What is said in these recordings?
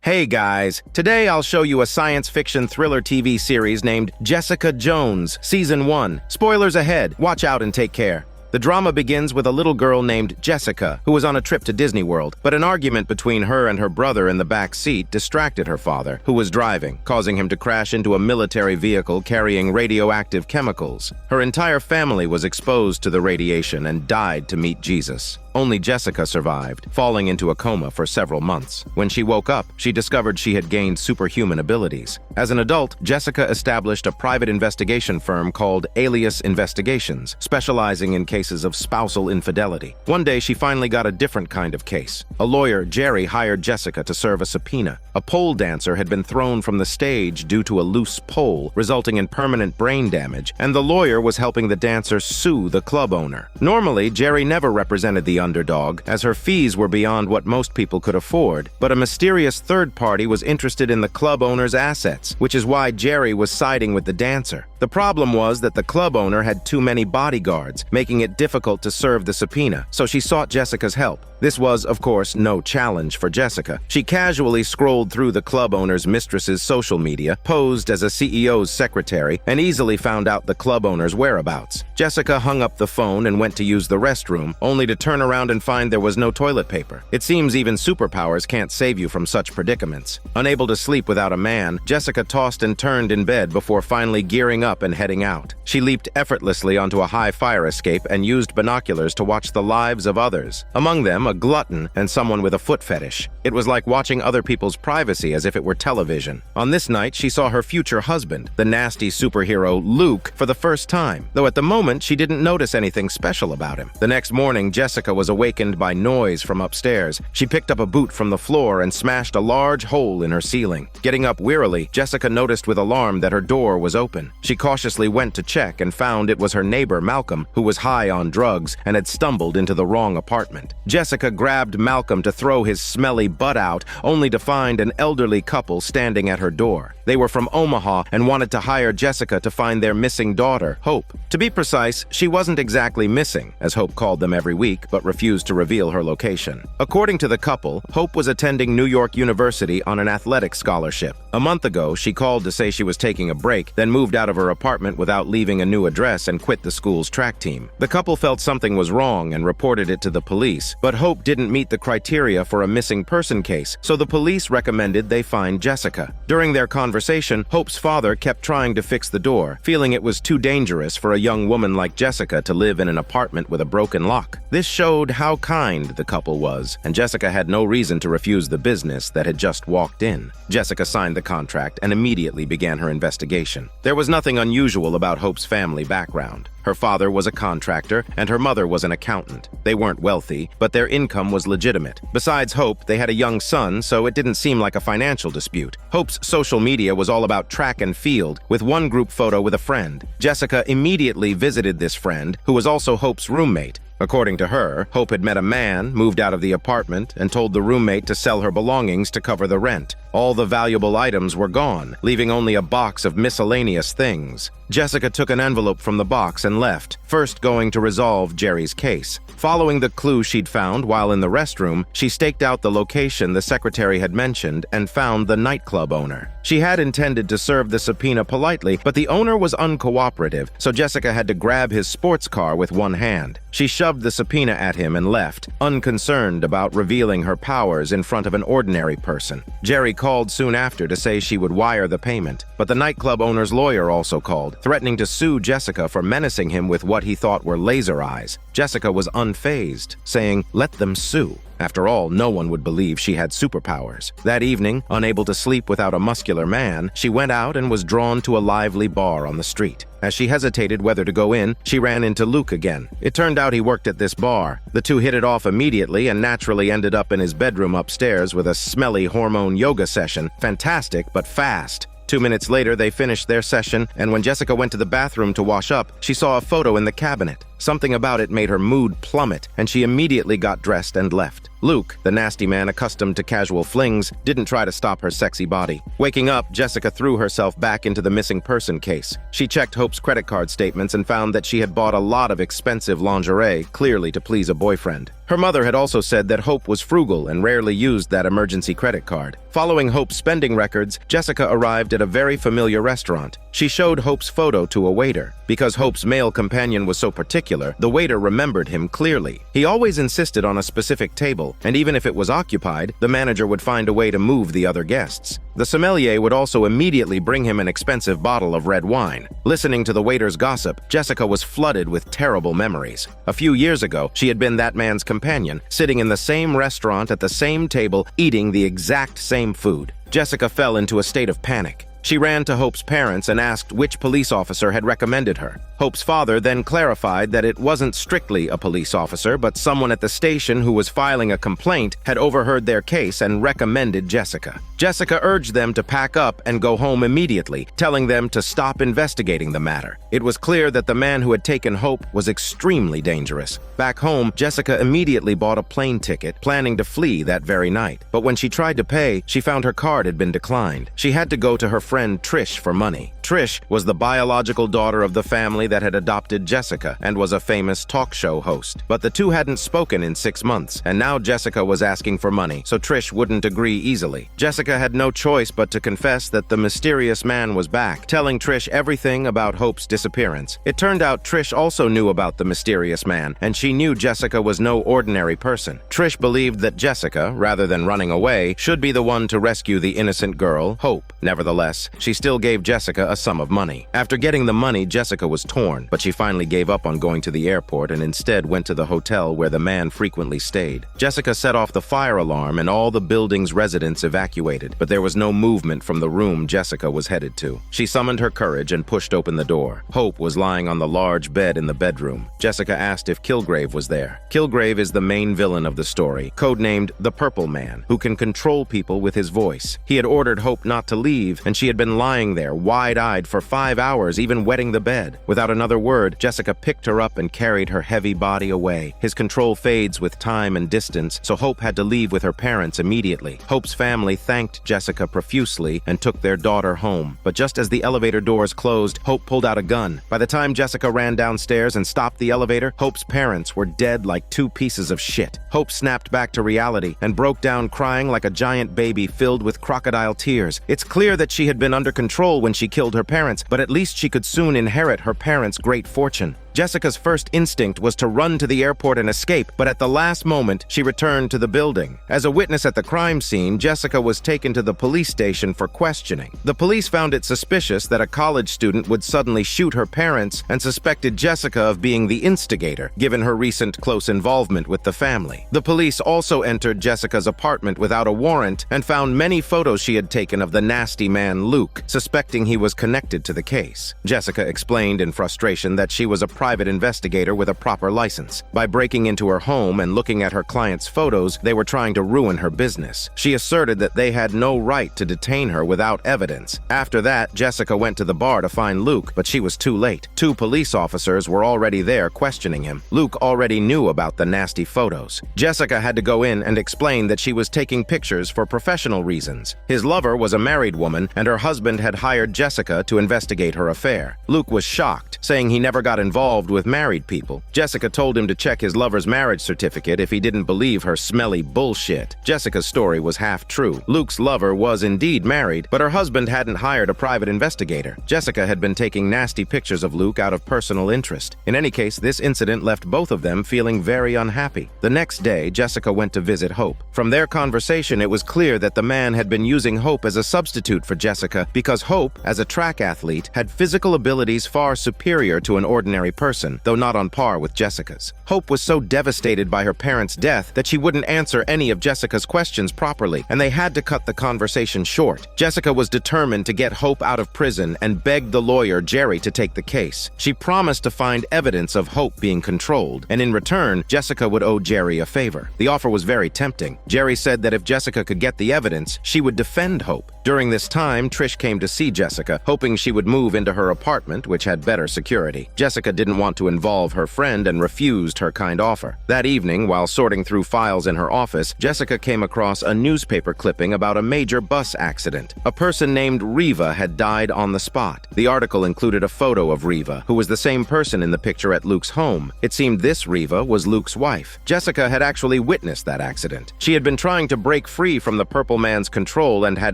Hey guys, today I'll show you a science fiction thriller TV series named Jessica Jones, Season 1. Spoilers ahead, watch out and take care. The drama begins with a little girl named Jessica, who was on a trip to Disney World, but an argument between her and her brother in the back seat distracted her father, who was driving, causing him to crash into a military vehicle carrying radioactive chemicals. Her entire family was exposed to the radiation and died to meet Jesus. Only Jessica survived, falling into a coma for several months. When she woke up, she discovered she had gained superhuman abilities. As an adult, Jessica established a private investigation firm called Alias Investigations, specializing in cases of spousal infidelity. One day, she finally got a different kind of case. A lawyer, Jerry, hired Jessica to serve a subpoena. A pole dancer had been thrown from the stage due to a loose pole, resulting in permanent brain damage, and the lawyer was helping the dancer sue the club owner. Normally, Jerry never represented the underdog, as her fees were beyond what most people could afford, but a mysterious third party was interested in the club owner's assets, which is why Jerry was siding with the dancer. The problem was that the club owner had too many bodyguards, making it difficult to serve the subpoena, so she sought Jessica's help. This was, of course, no challenge for Jessica. She casually scrolled through the club owner's mistress's social media, posed as a CEO's secretary, and easily found out the club owner's whereabouts. Jessica hung up the phone and went to use the restroom, only to turn around and find there was no toilet paper. It seems even superpowers can't save you from such predicaments. Unable to sleep without a man, Jessica tossed and turned in bed before finally gearing up and heading out. She leaped effortlessly onto a high fire escape and used binoculars to watch the lives of others. Among them, a glutton and someone with a foot fetish. It was like watching other people's privacy as if it were television. On this night, she saw her future husband, the nasty superhero Luke, for the first time, though at the moment she didn't notice anything special about him. The next morning, Jessica was awakened by noise from upstairs. She picked up a boot from the floor and smashed a large hole in her ceiling. Getting up wearily, Jessica noticed with alarm that her door was open. She cautiously went to check and found it was her neighbor Malcolm, who was high on drugs and had stumbled into the wrong apartment. Jessica grabbed Malcolm to throw his smelly butt out, only to find an elderly couple standing at her door. They were from Omaha and wanted to hire Jessica to find their missing daughter, Hope. To be precise, she wasn't exactly missing, as Hope called them every week, but refused to reveal her location. According to the couple, Hope was attending New York University on an athletic scholarship. A month ago, she called to say she was taking a break, then moved out of her apartment without leaving a new address and quit the school's track team. The couple felt something was wrong and reported it to the police, but Hope didn't meet the criteria for a missing person case, so the police recommended they find Jessica. During their conversation, Hope's father kept trying to fix the door, feeling it was too dangerous for a young woman like Jessica to live in an apartment with a broken lock. This showed how kind the couple was, and Jessica had no reason to refuse the business that had just walked in. Jessica signed the contract and immediately began her investigation. There was nothing unusual about Hope's family background. Her father was a contractor, and her mother was an accountant. They weren't wealthy, but their income was legitimate. Besides Hope, they had a young son, so it didn't seem like a financial dispute. Hope's social media was all about track and field, with one group photo with a friend. Jessica immediately visited this friend, who was also Hope's roommate. According to her, Hope had met a man, moved out of the apartment, and told the roommate to sell her belongings to cover the rent. All the valuable items were gone, leaving only a box of miscellaneous things. Jessica took an envelope from the box and left, first going to resolve Jerry's case. Following the clue she'd found while in the restroom, she staked out the location the secretary had mentioned and found the nightclub owner. She had intended to serve the subpoena politely, but the owner was uncooperative, so Jessica had to grab his sports car with one hand. She shoved the subpoena at him and left, unconcerned about revealing her powers in front of an ordinary person. Jerry called soon after to say she would wire the payment, but the nightclub owner's lawyer also called, threatening to sue Jessica for menacing him with what he thought were laser eyes. Jessica was unfazed, saying, "Let them sue." After all, no one would believe she had superpowers. That evening, unable to sleep without a muscular man, she went out and was drawn to a lively bar on the street. As she hesitated whether to go in, she ran into Luke again. It turned out he worked at this bar. The two hit it off immediately and naturally ended up in his bedroom upstairs with a smelly hormone yoga session. Fantastic, but fast. 2 minutes later, they finished their session, and when Jessica went to the bathroom to wash up, she saw a photo in the cabinet. Something about it made her mood plummet, and she immediately got dressed and left. Luke, the nasty man accustomed to casual flings, didn't try to stop her sexy body. Waking up, Jessica threw herself back into the missing person case. She checked Hope's credit card statements and found that she had bought a lot of expensive lingerie, clearly to please a boyfriend. Her mother had also said that Hope was frugal and rarely used that emergency credit card. Following Hope's spending records, Jessica arrived at a very familiar restaurant. She showed Hope's photo to a waiter. Because Hope's male companion was so particular, the waiter remembered him clearly. He always insisted on a specific table, and even if it was occupied, the manager would find a way to move the other guests. The sommelier would also immediately bring him an expensive bottle of red wine. Listening to the waiter's gossip, Jessica was flooded with terrible memories. A few years ago, she had been that man's companion, sitting in the same restaurant at the same table, eating the exact same food. Jessica fell into a state of panic. She ran to Hope's parents and asked which police officer had recommended her. Hope's father then clarified that it wasn't strictly a police officer, but someone at the station who was filing a complaint had overheard their case and recommended Jessica. Jessica urged them to pack up and go home immediately, telling them to stop investigating the matter. It was clear that the man who had taken Hope was extremely dangerous. Back home, Jessica immediately bought a plane ticket, planning to flee that very night. But when she tried to pay, she found her card had been declined. She had to go to her friend Trish for money. Trish was the biological daughter of the family that had adopted Jessica and was a famous talk show host. But the two hadn't spoken in 6 months, and now Jessica was asking for money, so Trish wouldn't agree easily. Jessica had no choice but to confess that the mysterious man was back, telling Trish everything about Hope's disappearance. It turned out Trish also knew about the mysterious man, and she knew Jessica was no ordinary person. Trish believed that Jessica, rather than running away, should be the one to rescue the innocent girl, Hope. Nevertheless, she still gave Jessica a sum of money. After getting the money, Jessica was torn, but she finally gave up on going to the airport and instead went to the hotel where the man frequently stayed. Jessica set off the fire alarm and all the building's residents evacuated, but there was no movement from the room Jessica was headed to. She summoned her courage and pushed open the door. Hope was lying on the large bed in the bedroom. Jessica asked if Kilgrave was there. Kilgrave is the main villain of the story, codenamed the Purple Man, who can control people with his voice. He had ordered Hope not to leave, and she had been lying there, wide-eyed, for 5 hours, even wetting the bed. Without another word, Jessica picked her up and carried her heavy body away. His control fades with time and distance, so Hope had to leave with her parents immediately. Hope's family thanked Jessica profusely and took their daughter home. But just as the elevator doors closed, Hope pulled out a gun. By the time Jessica ran downstairs and stopped the elevator, Hope's parents were dead like 2 pieces of shit. Hope snapped back to reality and broke down crying like a giant baby filled with crocodile tears. It's clear that she had been under control when she killed her parents, but at least she could soon inherit her parents' great fortune. Jessica's first instinct was to run to the airport and escape, but at the last moment, she returned to the building. As a witness at the crime scene, Jessica was taken to the police station for questioning. The police found it suspicious that a college student would suddenly shoot her parents and suspected Jessica of being the instigator, given her recent close involvement with the family. The police also entered Jessica's apartment without a warrant and found many photos she had taken of the nasty man Luke, suspecting he was connected to the case. Jessica explained in frustration that she was a private investigator with a proper license. By breaking into her home and looking at her client's photos, they were trying to ruin her business. She asserted that they had no right to detain her without evidence. After that, Jessica went to the bar to find Luke, but she was too late. 2 police officers were already there questioning him. Luke already knew about the nasty photos. Jessica had to go in and explain that she was taking pictures for professional reasons. His lover was a married woman, and her husband had hired Jessica to investigate her affair. Luke was shocked, saying he never got involved with married people. Jessica told him to check his lover's marriage certificate if he didn't believe her smelly bullshit. Jessica's story was half true. Luke's lover was indeed married, but her husband hadn't hired a private investigator. Jessica had been taking nasty pictures of Luke out of personal interest. In any case, this incident left both of them feeling very unhappy. The next day, Jessica went to visit Hope. From their conversation, it was clear that the man had been using Hope as a substitute for Jessica because Hope, as a track athlete, had physical abilities far superior to an ordinary person, though not on par with Jessica's. Hope was so devastated by her parents' death that she wouldn't answer any of Jessica's questions properly, and they had to cut the conversation short. Jessica was determined to get Hope out of prison and begged the lawyer Jerry to take the case. She promised to find evidence of Hope being controlled, and in return, Jessica would owe Jerry a favor. The offer was very tempting. Jerry said that if Jessica could get the evidence, she would defend Hope. During this time, Trish came to see Jessica, hoping she would move into her apartment, which had better security. Jessica didn't didn't want to involve her friend and refused her kind offer. That evening, while sorting through files in her office, Jessica came across a newspaper clipping about a major bus accident. A person named Riva had died on the spot. The article included a photo of Riva, who was the same person in the picture at Luke's home. It seemed this Riva was Luke's wife. Jessica had actually witnessed that accident. She had been trying to break free from the Purple Man's control and had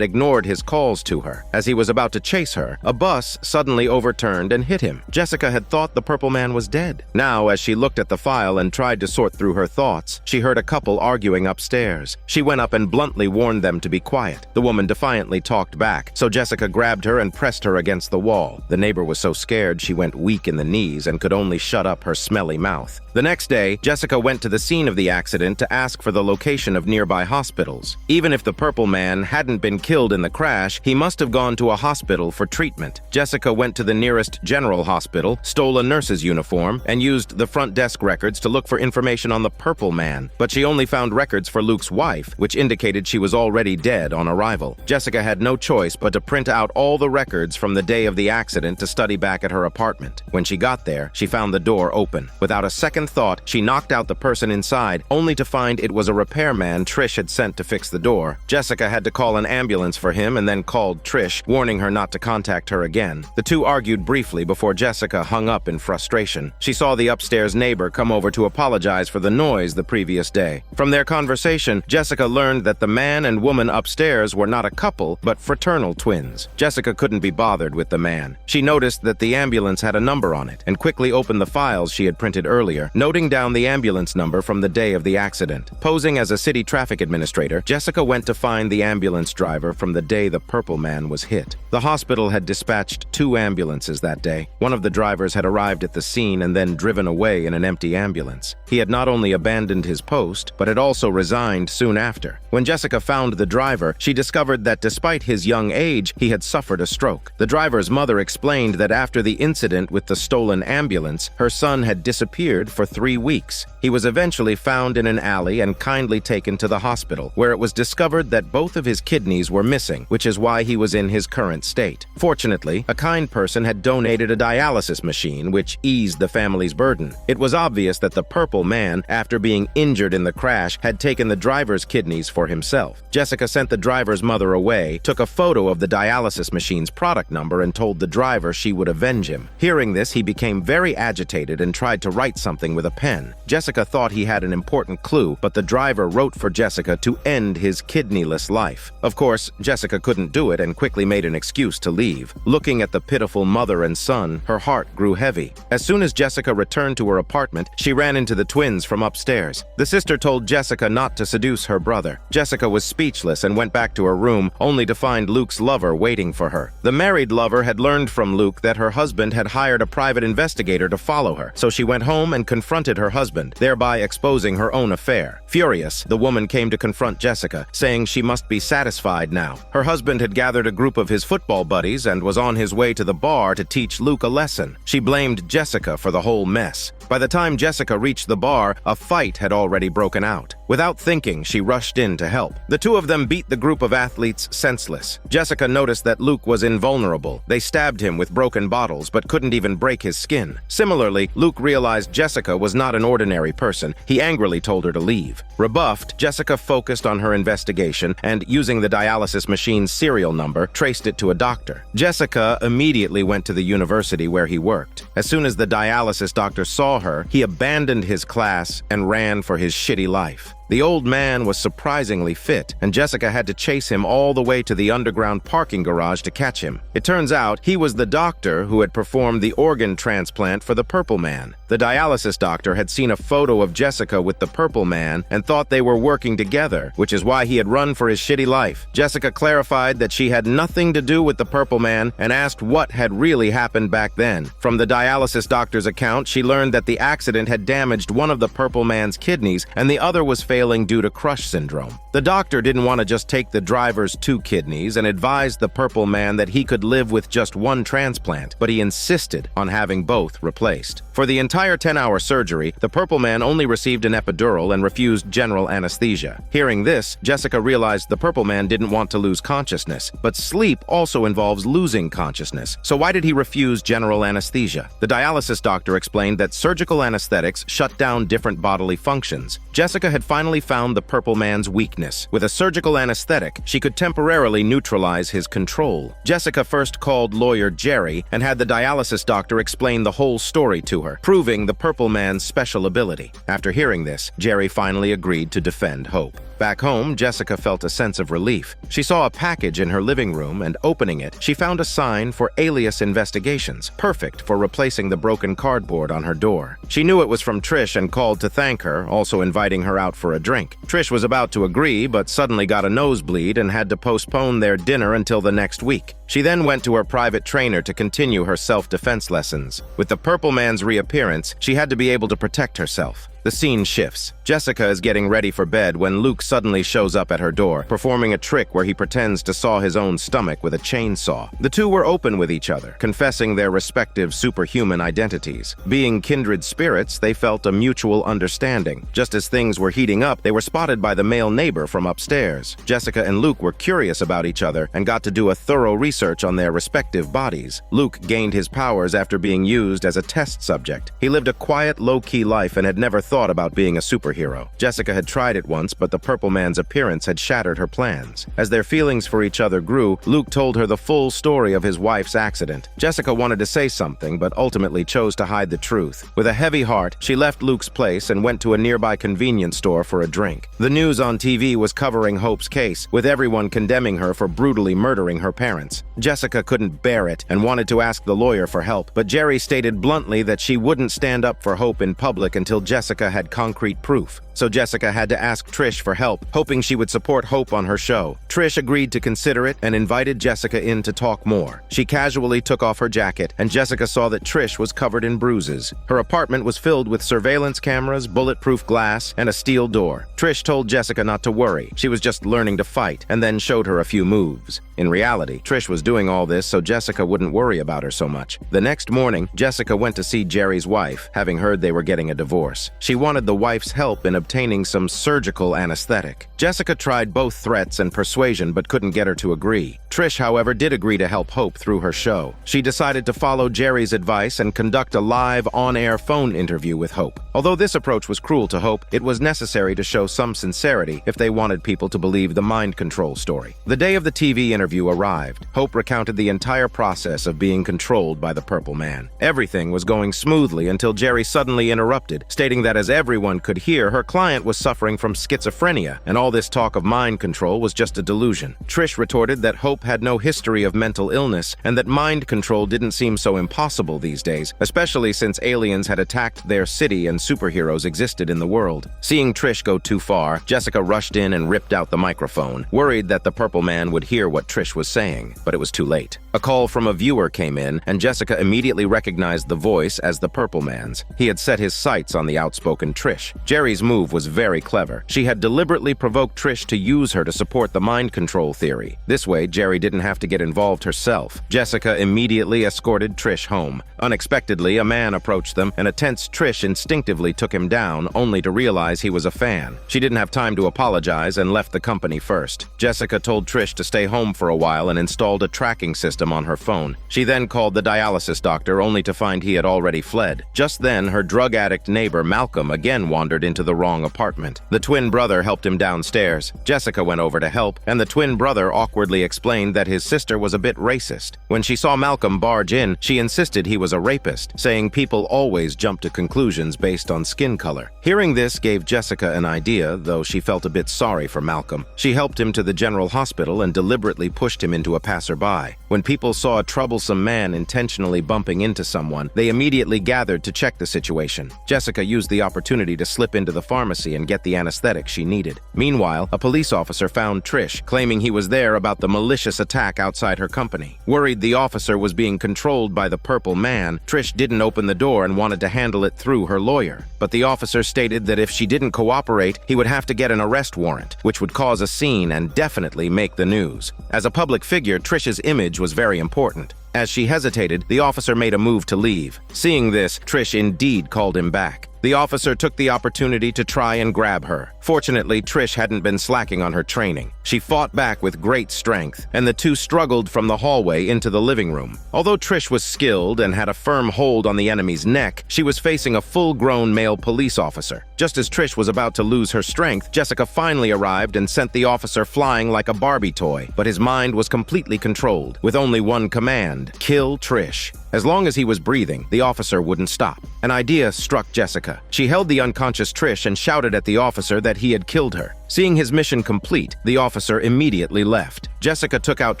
ignored his calls to her. As he was about to chase her, a bus suddenly overturned and hit him. Jessica had thought the Purple Man was dead. Now, as she looked at the file and tried to sort through her thoughts, she heard a couple arguing upstairs. She went up and bluntly warned them to be quiet. The woman defiantly talked back, so Jessica grabbed her and pressed her against the wall. The neighbor was so scared she went weak in the knees and could only shut up her smelly mouth. The next day, Jessica went to the scene of the accident to ask for the location of nearby hospitals. Even if the Purple Man hadn't been killed in the crash, he must have gone to a hospital for treatment. Jessica went to the nearest general hospital, stole a nurse's uniform, and used the front desk records to look for information on the Purple Man. But she only found records for Luke's wife, which indicated she was already dead on arrival. Jessica had no choice but to print out all the records from the day of the accident to study back at her apartment. When she got there, she found the door open. Without a second thought, she knocked out the person inside, only to find it was a repairman Trish had sent to fix the door. Jessica had to call an ambulance for him and then called Trish, warning her not to contact her again. The two argued briefly before Jessica hung up in frustration. She saw the upstairs neighbor come over to apologize for the noise the previous day. From their conversation, Jessica learned that the man and woman upstairs were not a couple, but fraternal twins. Jessica couldn't be bothered with the man. She noticed that the ambulance had a number on it and quickly opened the files she had printed earlier, noting down the ambulance number from the day of the accident. Posing as a city traffic administrator, Jessica went to find the ambulance driver from the day the Purple Man was hit. The hospital had dispatched 2 ambulances that day. One of the drivers had arrived at the scene and then driven away in an empty ambulance. He had not only abandoned his post, but had also resigned soon after. When Jessica found the driver, she discovered that despite his young age, he had suffered a stroke. The driver's mother explained that after the incident with the stolen ambulance, her son had disappeared for 3 weeks. He was eventually found in an alley and kindly taken to the hospital, where it was discovered that both of his kidneys were missing, which is why he was in his current state. Fortunately, a kind person had donated a dialysis machine, which eased the family's burden. It was obvious that the Purple Man, after being injured in the crash, had taken the driver's kidneys for himself. Jessica sent the driver's mother away, took a photo of the dialysis machine's product number, and told the driver she would avenge him. Hearing this, he became very agitated and tried to write something with a pen. Jessica thought he had an important clue, but the driver wrote for Jessica to end his kidneyless life. Of course, Jessica couldn't do it and quickly made an excuse to leave. Looking at the pitiful mother and son, her heart grew heavy. As soon as Jessica returned to her apartment, she ran into the twins from upstairs. The sister told Jessica not to seduce her brother. Jessica was speechless and went back to her room, only to find Luke's lover waiting for her. The married lover had learned from Luke that her husband had hired a private investigator to follow her, so she went home and confronted her husband, thereby exposing her own affair. Furious, the woman came to confront Jessica, saying she must be satisfied now. Her husband had gathered a group of his football buddies and was on his way to the bar to teach Luke a lesson. She blamed Jessica for the whole mess. By the time Jessica reached the bar, a fight had already broken out. Without thinking, she rushed in to help. The two of them beat the group of athletes senseless. Jessica noticed that Luke was invulnerable. They stabbed him with broken bottles, but couldn't even break his skin. Similarly, Luke realized Jessica was not an ordinary person. He angrily told her to leave. Rebuffed, Jessica focused on her investigation and, using the dialysis machine's serial number, traced it to a doctor. Jessica immediately went to the university where he worked. As soon as the dialysis doctor saw her, he abandoned his class and ran for his shitty life. The old man was surprisingly fit, and Jessica had to chase him all the way to the underground parking garage to catch him. It turns out he was the doctor who had performed the organ transplant for the Purple Man. The dialysis doctor had seen a photo of Jessica with the Purple Man and thought they were working together, which is why he had run for his shitty life. Jessica clarified that she had nothing to do with the Purple Man and asked what had really happened back then. From the dialysis doctor's account, she learned that the accident had damaged one of the Purple Man's kidneys and the other was failing failing due to crush syndrome. The doctor didn't want to just take the driver's 2 kidneys and advised the purple man that he could live with just 1 transplant, but he insisted on having both replaced. For the entire 10-hour surgery, the purple man only received an epidural and refused general anesthesia. Hearing this, Jessica realized the purple man didn't want to lose consciousness, but sleep also involves losing consciousness. So why did he refuse general anesthesia? The dialysis doctor explained that surgical anesthetics shut down different bodily functions. Jessica had finally found the purple man's weakness. With a surgical anesthetic, she could temporarily neutralize his control. Jessica first called lawyer Jerry and had the dialysis doctor explain the whole story to her, proving the purple man's special ability. After hearing this, Jerry finally agreed to defend Hope. Back home, Jessica felt a sense of relief. She saw a package in her living room, and opening it, she found a sign for alias investigations, perfect for replacing the broken cardboard on her door. She knew it was from Trish and called to thank her, also inviting her out for a drink. Trish was about to agree, but suddenly got a nosebleed and had to postpone their dinner until the next week. She then went to her private trainer to continue her self-defense lessons. With the purple man's reappearance, she had to be able to protect herself. The scene shifts. Jessica is getting ready for bed when Luke suddenly shows up at her door, performing a trick where he pretends to saw his own stomach with a chainsaw. The two were open with each other, confessing their respective superhuman identities. Being kindred spirits, they felt a mutual understanding. Just as things were heating up, they were spotted by the male neighbor from upstairs. Jessica and Luke were curious about each other and got to do a thorough research on their respective bodies. Luke gained his powers after being used as a test subject. He lived a quiet, low-key life and had never thought about being a superhero. Jessica had tried it once, but the purple man's appearance had shattered her plans. As their feelings for each other grew, Luke told her the full story of his wife's accident. Jessica wanted to say something, but ultimately chose to hide the truth. With a heavy heart, she left Luke's place and went to a nearby convenience store for a drink. The news on TV was covering Hope's case, with everyone condemning her for brutally murdering her parents. Jessica couldn't bear it and wanted to ask the lawyer for help, but Jerry stated bluntly that she wouldn't stand up for Hope in public until Jessica had concrete proof. So Jessica had to ask Trish for help, hoping she would support Hope on her show. Trish agreed to consider it and invited Jessica in to talk more. She casually took off her jacket, and Jessica saw that Trish was covered in bruises. Her apartment was filled with surveillance cameras, bulletproof glass, and a steel door. Trish told Jessica not to worry. She was just learning to fight, and then showed her a few moves. In reality, Trish was doing all this so Jessica wouldn't worry about her so much. The next morning, Jessica went to see Jerry's wife, having heard they were getting a divorce. She wanted the wife's help in obtaining some surgical anesthetic. Jessica tried both threats and persuasion but couldn't get her to agree. Trish, however, did agree to help Hope through her show. She decided to follow Jerry's advice and conduct a live on-air phone interview with Hope. Although this approach was cruel to Hope, it was necessary to show some sincerity if they wanted people to believe the mind control story. The day of the TV interview arrived. Hope recounted the entire process of being controlled by the purple man. Everything was going smoothly until Jerry suddenly interrupted, stating that as everyone could hear, her client was suffering from schizophrenia, and all this talk of mind control was just a delusion. Trish retorted that Hope had no history of mental illness and that mind control didn't seem so impossible these days, especially since aliens had attacked their city and superheroes existed in the world. Seeing Trish go too far, Jessica rushed in and ripped out the microphone, worried that the purple man would hear what Trish was saying, but it was too late. A call from a viewer came in, and Jessica immediately recognized the voice as the purple man's. He had set his sights on the outspoken Trish. Jerry's move was very clever. She had deliberately provoked Trish to use her to support the mind control theory. This way, Jerry didn't have to get involved herself. Jessica immediately escorted Trish home. Unexpectedly, a man approached them, and a tense Trish instinctively took him down, only to realize he was a fan. She didn't have time to apologize and left the company first. Jessica told Trish to stay home for a while and installed a tracking system on her phone. She then called the dialysis doctor, only to find he had already fled. Just then, her drug addict neighbor Malcolm again wandered into the wrong apartment. The twin brother helped him downstairs. Jessica went over to help, and the twin brother awkwardly explained that his sister was a bit racist. When she saw Malcolm barge in, she insisted he was a rapist, saying people always jump to conclusions based on skin color. Hearing this gave Jessica an idea, though she felt a bit sorry for Malcolm. She helped him to the general hospital and deliberately pushed him into a passerby. When people saw a troublesome man intentionally bumping into someone, they immediately gathered to check the situation. Jessica used the opportunity to slip into the pharmacy and get the anesthetic she needed. Meanwhile, Meanwhile, a police officer found Trish, claiming he was there about the malicious attack outside her company. Worried the officer was being controlled by the Purple Man, Trish didn't open the door and wanted to handle it through her lawyer. But the officer stated that if she didn't cooperate, he would have to get an arrest warrant, which would cause a scene and definitely make the news. As a public figure, Trish's image was very important. As she hesitated, the officer made a move to leave. Seeing this, Trish indeed called him back. The officer took the opportunity to try and grab her. Fortunately, Trish hadn't been slacking on her training. She fought back with great strength, and the two struggled from the hallway into the living room. Although Trish was skilled and had a firm hold on the enemy's neck, she was facing a full-grown male police officer. Just as Trish was about to lose her strength, Jessica finally arrived and sent the officer flying like a Barbie toy, but his mind was completely controlled, with only one command: kill Trish. As long as he was breathing, the officer wouldn't stop. An idea struck Jessica. She held the unconscious Trish and shouted at the officer that he had killed her. Seeing his mission complete, the officer immediately left. Jessica took out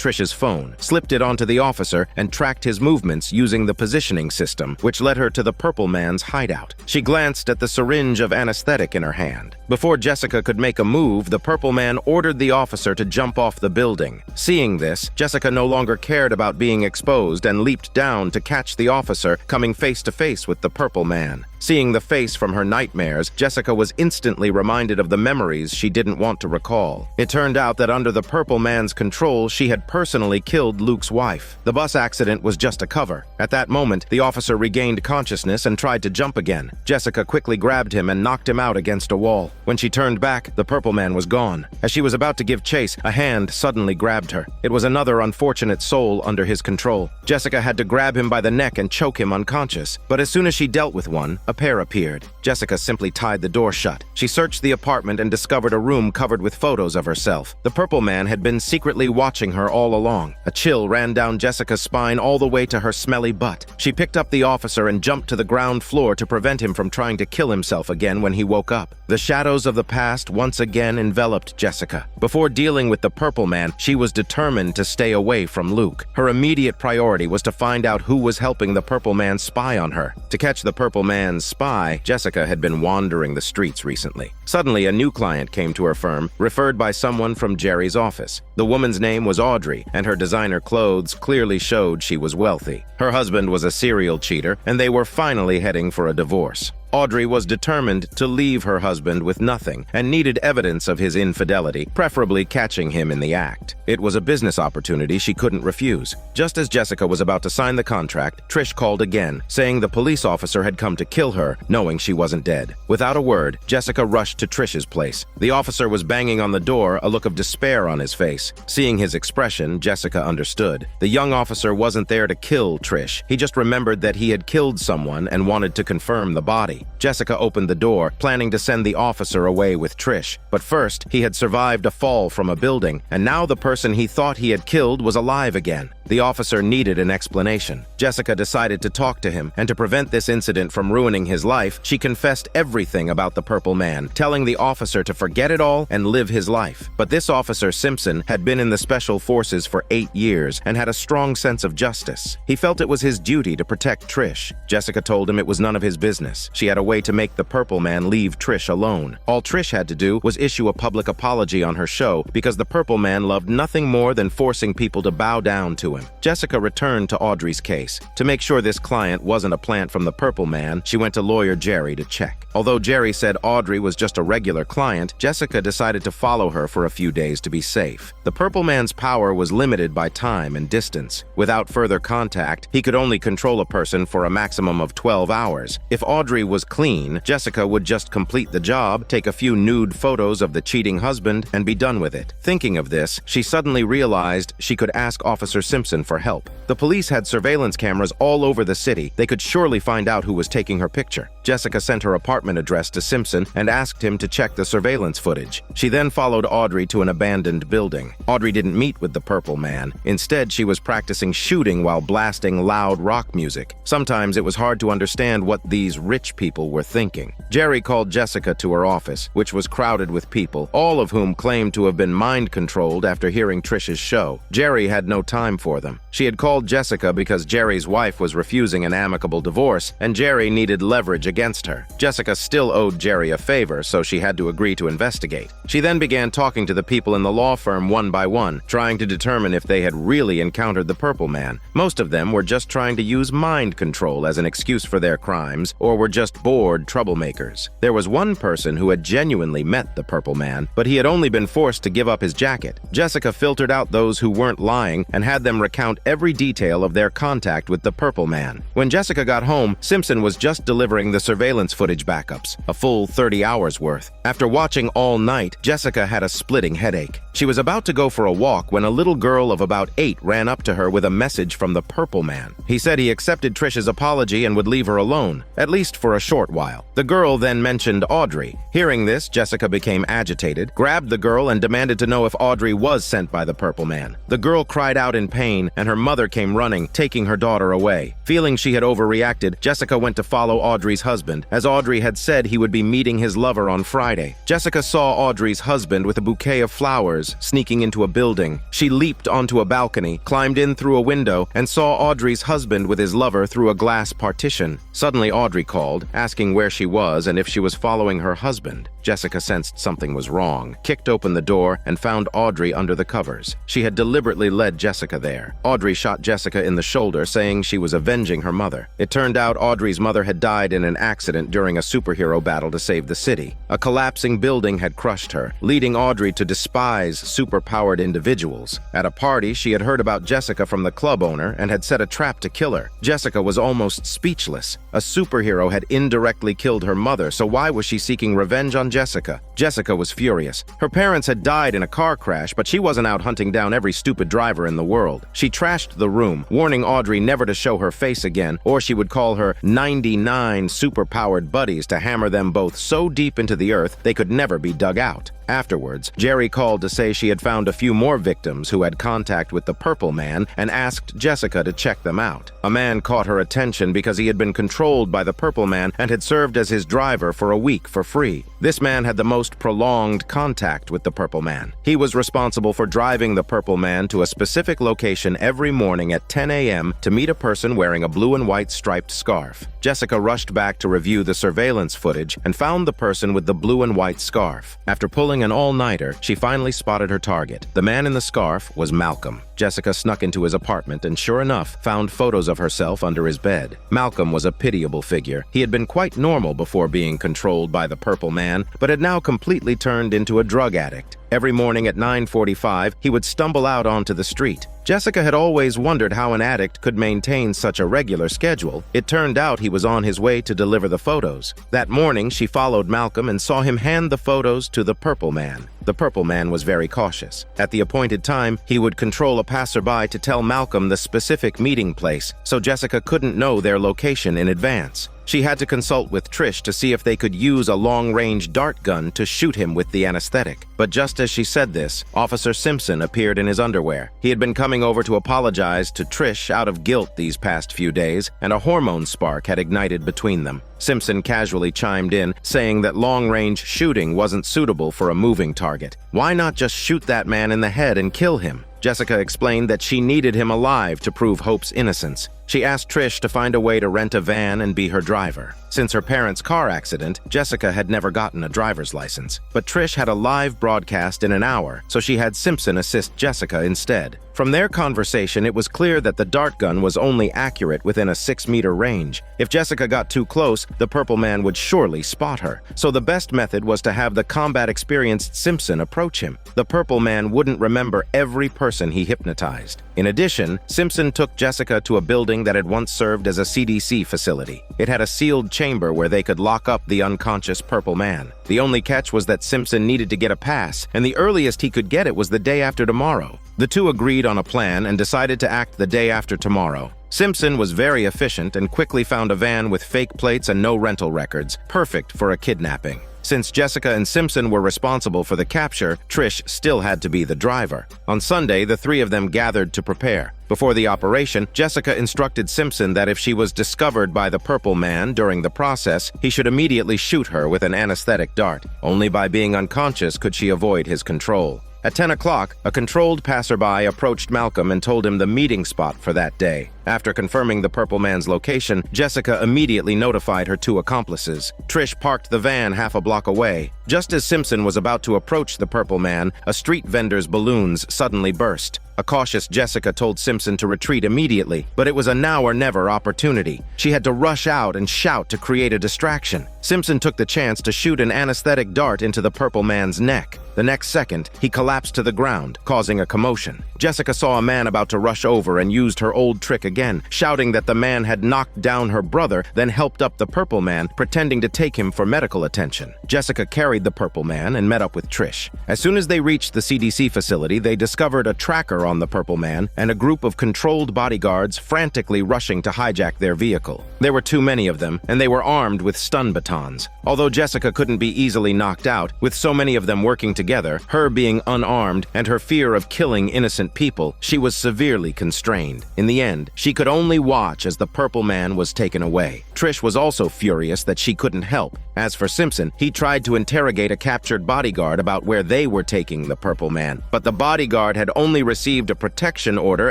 Trish's phone, slipped it onto the officer, and tracked his movements using the positioning system, which led her to the Purple Man's hideout. She glanced at the syringe of anesthetic in her hand. Before Jessica could make a move, the Purple Man ordered the officer to jump off the building. Seeing this, Jessica no longer cared about being exposed and leaped down to catch the officer, coming face to face with the Purple Man. Seeing the face from her nightmares, Jessica was instantly reminded of the memories she didn't want to recall. It turned out that under the Purple Man's control, she had personally killed Luke's wife. The bus accident was just a cover. At that moment, the officer regained consciousness and tried to jump again. Jessica quickly grabbed him and knocked him out against a wall. When she turned back, the Purple Man was gone. As she was about to give chase, a hand suddenly grabbed her. It was another unfortunate soul under his control. Jessica had to grab him by the neck and choke him unconscious. But as soon as she dealt with one, a pair appeared. Jessica simply tied the door shut. She searched the apartment and discovered a room covered with photos of herself. The Purple Man had been secretly watching her all along. A chill ran down Jessica's spine all the way to her smelly butt. She picked up the officer and jumped to the ground floor to prevent him from trying to kill himself again when he woke up. The shadows of the past once again enveloped Jessica. Before dealing with the Purple Man, she was determined to stay away from Luke. Her immediate priority was to find out who was helping the Purple Man spy on her. To catch the Purple Man's spy, Jessica had been wandering the streets recently. Suddenly, a new client came to her firm, referred by someone from Jerry's office. The woman's name was Audrey, and her designer clothes clearly showed she was wealthy. Her husband was a serial cheater, and they were finally heading for a divorce. Audrey was determined to leave her husband with nothing and needed evidence of his infidelity, preferably catching him in the act. It was a business opportunity she couldn't refuse. Just as Jessica was about to sign the contract, Trish called again, saying the police officer had come to kill her, knowing she wasn't dead. Without a word, Jessica rushed to Trish's place. The officer was banging on the door, a look of despair on his face. Seeing his expression, Jessica understood. The young officer wasn't there to kill Trish. He just remembered that he had killed someone and wanted to confirm the body. Jessica opened the door, planning to send the officer away with Trish. But first, he had survived a fall from a building, and now the person he thought he had killed was alive again. The officer needed an explanation. Jessica decided to talk to him, and to prevent this incident from ruining his life, she confessed everything about the Purple Man, telling the officer to forget it all and live his life. But this officer, Simpson, had been in the Special Forces for 8 years and had a strong sense of justice. He felt it was his duty to protect Trish. Jessica told him it was none of his business. She had a way to make the Purple Man leave Trish alone. All Trish had to do was issue a public apology on her show because the Purple Man loved nothing more than forcing people to bow down to him. Jessica returned to Audrey's case. To make sure this client wasn't a plant from the Purple Man, she went to lawyer Jerry to check. Although Jerry said Audrey was just a regular client, Jessica decided to follow her for a few days to be safe. The Purple Man's power was limited by time and distance. Without further contact, he could only control a person for a maximum of 12 hours. If Audrey was clean, Jessica would just complete the job, take a few nude photos of the cheating husband, and be done with it. Thinking of this, she suddenly realized she could ask Officer Simpson for help. The police had surveillance cameras all over the city. They could surely find out who was taking her picture. Jessica sent her apartment address to Simpson and asked him to check the surveillance footage. She then followed Audrey to an abandoned building. Audrey didn't meet with the Purple Man. Instead, she was practicing shooting while blasting loud rock music. Sometimes it was hard to understand what these rich people were thinking. Jerry called Jessica to her office, which was crowded with people, all of whom claimed to have been mind-controlled after hearing Trish's show. Jerry had no time for for them. She had called Jessica because Jerry's wife was refusing an amicable divorce, and Jerry needed leverage against her. Jessica still owed Jerry a favor, so she had to agree to investigate. She then began talking to the people in the law firm one by one, trying to determine if they had really encountered the Purple Man. Most of them were just trying to use mind control as an excuse for their crimes, or were just bored troublemakers. There was one person who had genuinely met the Purple Man, but he had only been forced to give up his jacket. Jessica filtered out those who weren't lying and had them recount every detail of their contact with the Purple Man. When Jessica got home, Simpson was just delivering the surveillance footage backups, a full 30 hours worth. After watching all night, Jessica had a splitting headache. She was about to go for a walk when a little girl of about 8 ran up to her with a message from the Purple Man. He said he accepted Trish's apology and would leave her alone, at least for a short while. The girl then mentioned Audrey. Hearing this, Jessica became agitated, grabbed the girl, and demanded to know if Audrey was sent by the Purple Man. The girl cried out in pain, and her mother came running, taking her daughter away. Feeling she had overreacted, Jessica went to follow Audrey's husband, as Audrey had said he would be meeting his lover on Friday. Jessica saw Audrey's husband with a bouquet of flowers sneaking into a building. She leaped onto a balcony, climbed in through a window, and saw Audrey's husband with his lover through a glass partition. Suddenly, Audrey called, asking where she was and if she was following her husband. Jessica sensed something was wrong, kicked open the door, and found Audrey under the covers. She had deliberately led Jessica there. Audrey shot Jessica in the shoulder, saying she was avenging her mother. It turned out Audrey's mother had died in an accident during a superhero battle to save the city. A collapsing building had crushed her, leading Audrey to despise superpowered individuals. At a party, she had heard about Jessica from the club owner and had set a trap to kill her. Jessica was almost speechless. A superhero had indirectly killed her mother, so why was she seeking revenge on Jessica? Jessica was furious. Her parents had died in a car crash, but she wasn't out hunting down every stupid driver in the world. She trashed the room, warning Audrey never to show her face again, or she would call her 99 superpowered buddies to hammer them both so deep into the earth they could never be dug out. Afterwards, Jerry called to say she had found a few more victims who had contact with the Purple Man and asked Jessica to check them out. A man caught her attention because he had been controlled by the Purple Man and had served as his driver for a week for free. This man had the most prolonged contact with the Purple Man. He was responsible for driving the Purple Man to a specific location every morning at 10 a.m. to meet a person wearing a blue and white striped scarf. Jessica rushed back to review the surveillance footage and found the person with the blue and white scarf. After pulling an all-nighter, she finally spotted her target. The man in the scarf was Malcolm. Jessica snuck into his apartment and, sure enough, found photos of herself under his bed. Malcolm was a pitiable figure. He had been quite normal before being controlled by the Purple Man, but had now completely turned into a drug addict. Every morning at 9:45, he would stumble out onto the street. Jessica had always wondered how an addict could maintain such a regular schedule. It turned out he was on his way to deliver the photos. That morning, she followed Malcolm and saw him hand the photos to the Purple Man. The Purple Man was very cautious. At the appointed time, he would control a passerby to tell Malcolm the specific meeting place, so Jessica couldn't know their location in advance. She had to consult with Trish to see if they could use a long-range dart gun to shoot him with the anesthetic. But just as she said this, Officer Simpson appeared in his underwear. He had been coming over to apologize to Trish out of guilt these past few days, and a hormone spark had ignited between them. Simpson casually chimed in, saying that long-range shooting wasn't suitable for a moving target. Why not just shoot that man in the head and kill him? Jessica explained that she needed him alive to prove Hope's innocence. She asked Trish to find a way to rent a van and be her driver. Since her parents' car accident, Jessica had never gotten a driver's license. But Trish had a live broadcast in an hour, so she had Simpson assist Jessica instead. From their conversation, it was clear that the dart gun was only accurate within a 6-meter range. If Jessica got too close, the Purple Man would surely spot her. So the best method was to have the combat-experienced Simpson approach him. The Purple Man wouldn't remember every person he hypnotized. In addition, Simpson took Jessica to a building that had once served as a CDC facility. It had a sealed chamber where they could lock up the unconscious Purple Man. The only catch was that Simpson needed to get a pass, and the earliest he could get it was the day after tomorrow. The two agreed on a plan and decided to act the day after tomorrow. Simpson was very efficient and quickly found a van with fake plates and no rental records, perfect for a kidnapping. Since Jessica and Simpson were responsible for the capture, Trish still had to be the driver. On Sunday, the three of them gathered to prepare. Before the operation, Jessica instructed Simpson that if she was discovered by the Purple Man during the process, he should immediately shoot her with an anesthetic dart. Only by being unconscious could she avoid his control. At 10 o'clock, a controlled passerby approached Malcolm and told him the meeting spot for that day. After confirming the Purple Man's location, Jessica immediately notified her two accomplices. Trish parked the van half a block away. Just as Simpson was about to approach the Purple Man, a street vendor's balloons suddenly burst. A cautious Jessica told Simpson to retreat immediately, but it was a now-or-never opportunity. She had to rush out and shout to create a distraction. Simpson took the chance to shoot an anesthetic dart into the Purple Man's neck. The next second, he collapsed to the ground, causing a commotion. Jessica saw a man about to rush over and used her old trick again, shouting that the man had knocked down her brother, then helped up the Purple Man, pretending to take him for medical attention. Jessica carried the Purple Man and met up with Trish. As soon as they reached the CDC facility, they discovered a tracker on the Purple Man and a group of controlled bodyguards frantically rushing to hijack their vehicle. There were too many of them, and they were armed with stun batons. Although Jessica couldn't be easily knocked out, with so many of them working together, her being unarmed, and her fear of killing innocent people, she was severely constrained. In the end, she could only watch as the Purple Man was taken away. Trish was also furious that she couldn't help. As for Simpson, he tried to interrogate a captured bodyguard about where they were taking the Purple Man, but the bodyguard had only received a protection order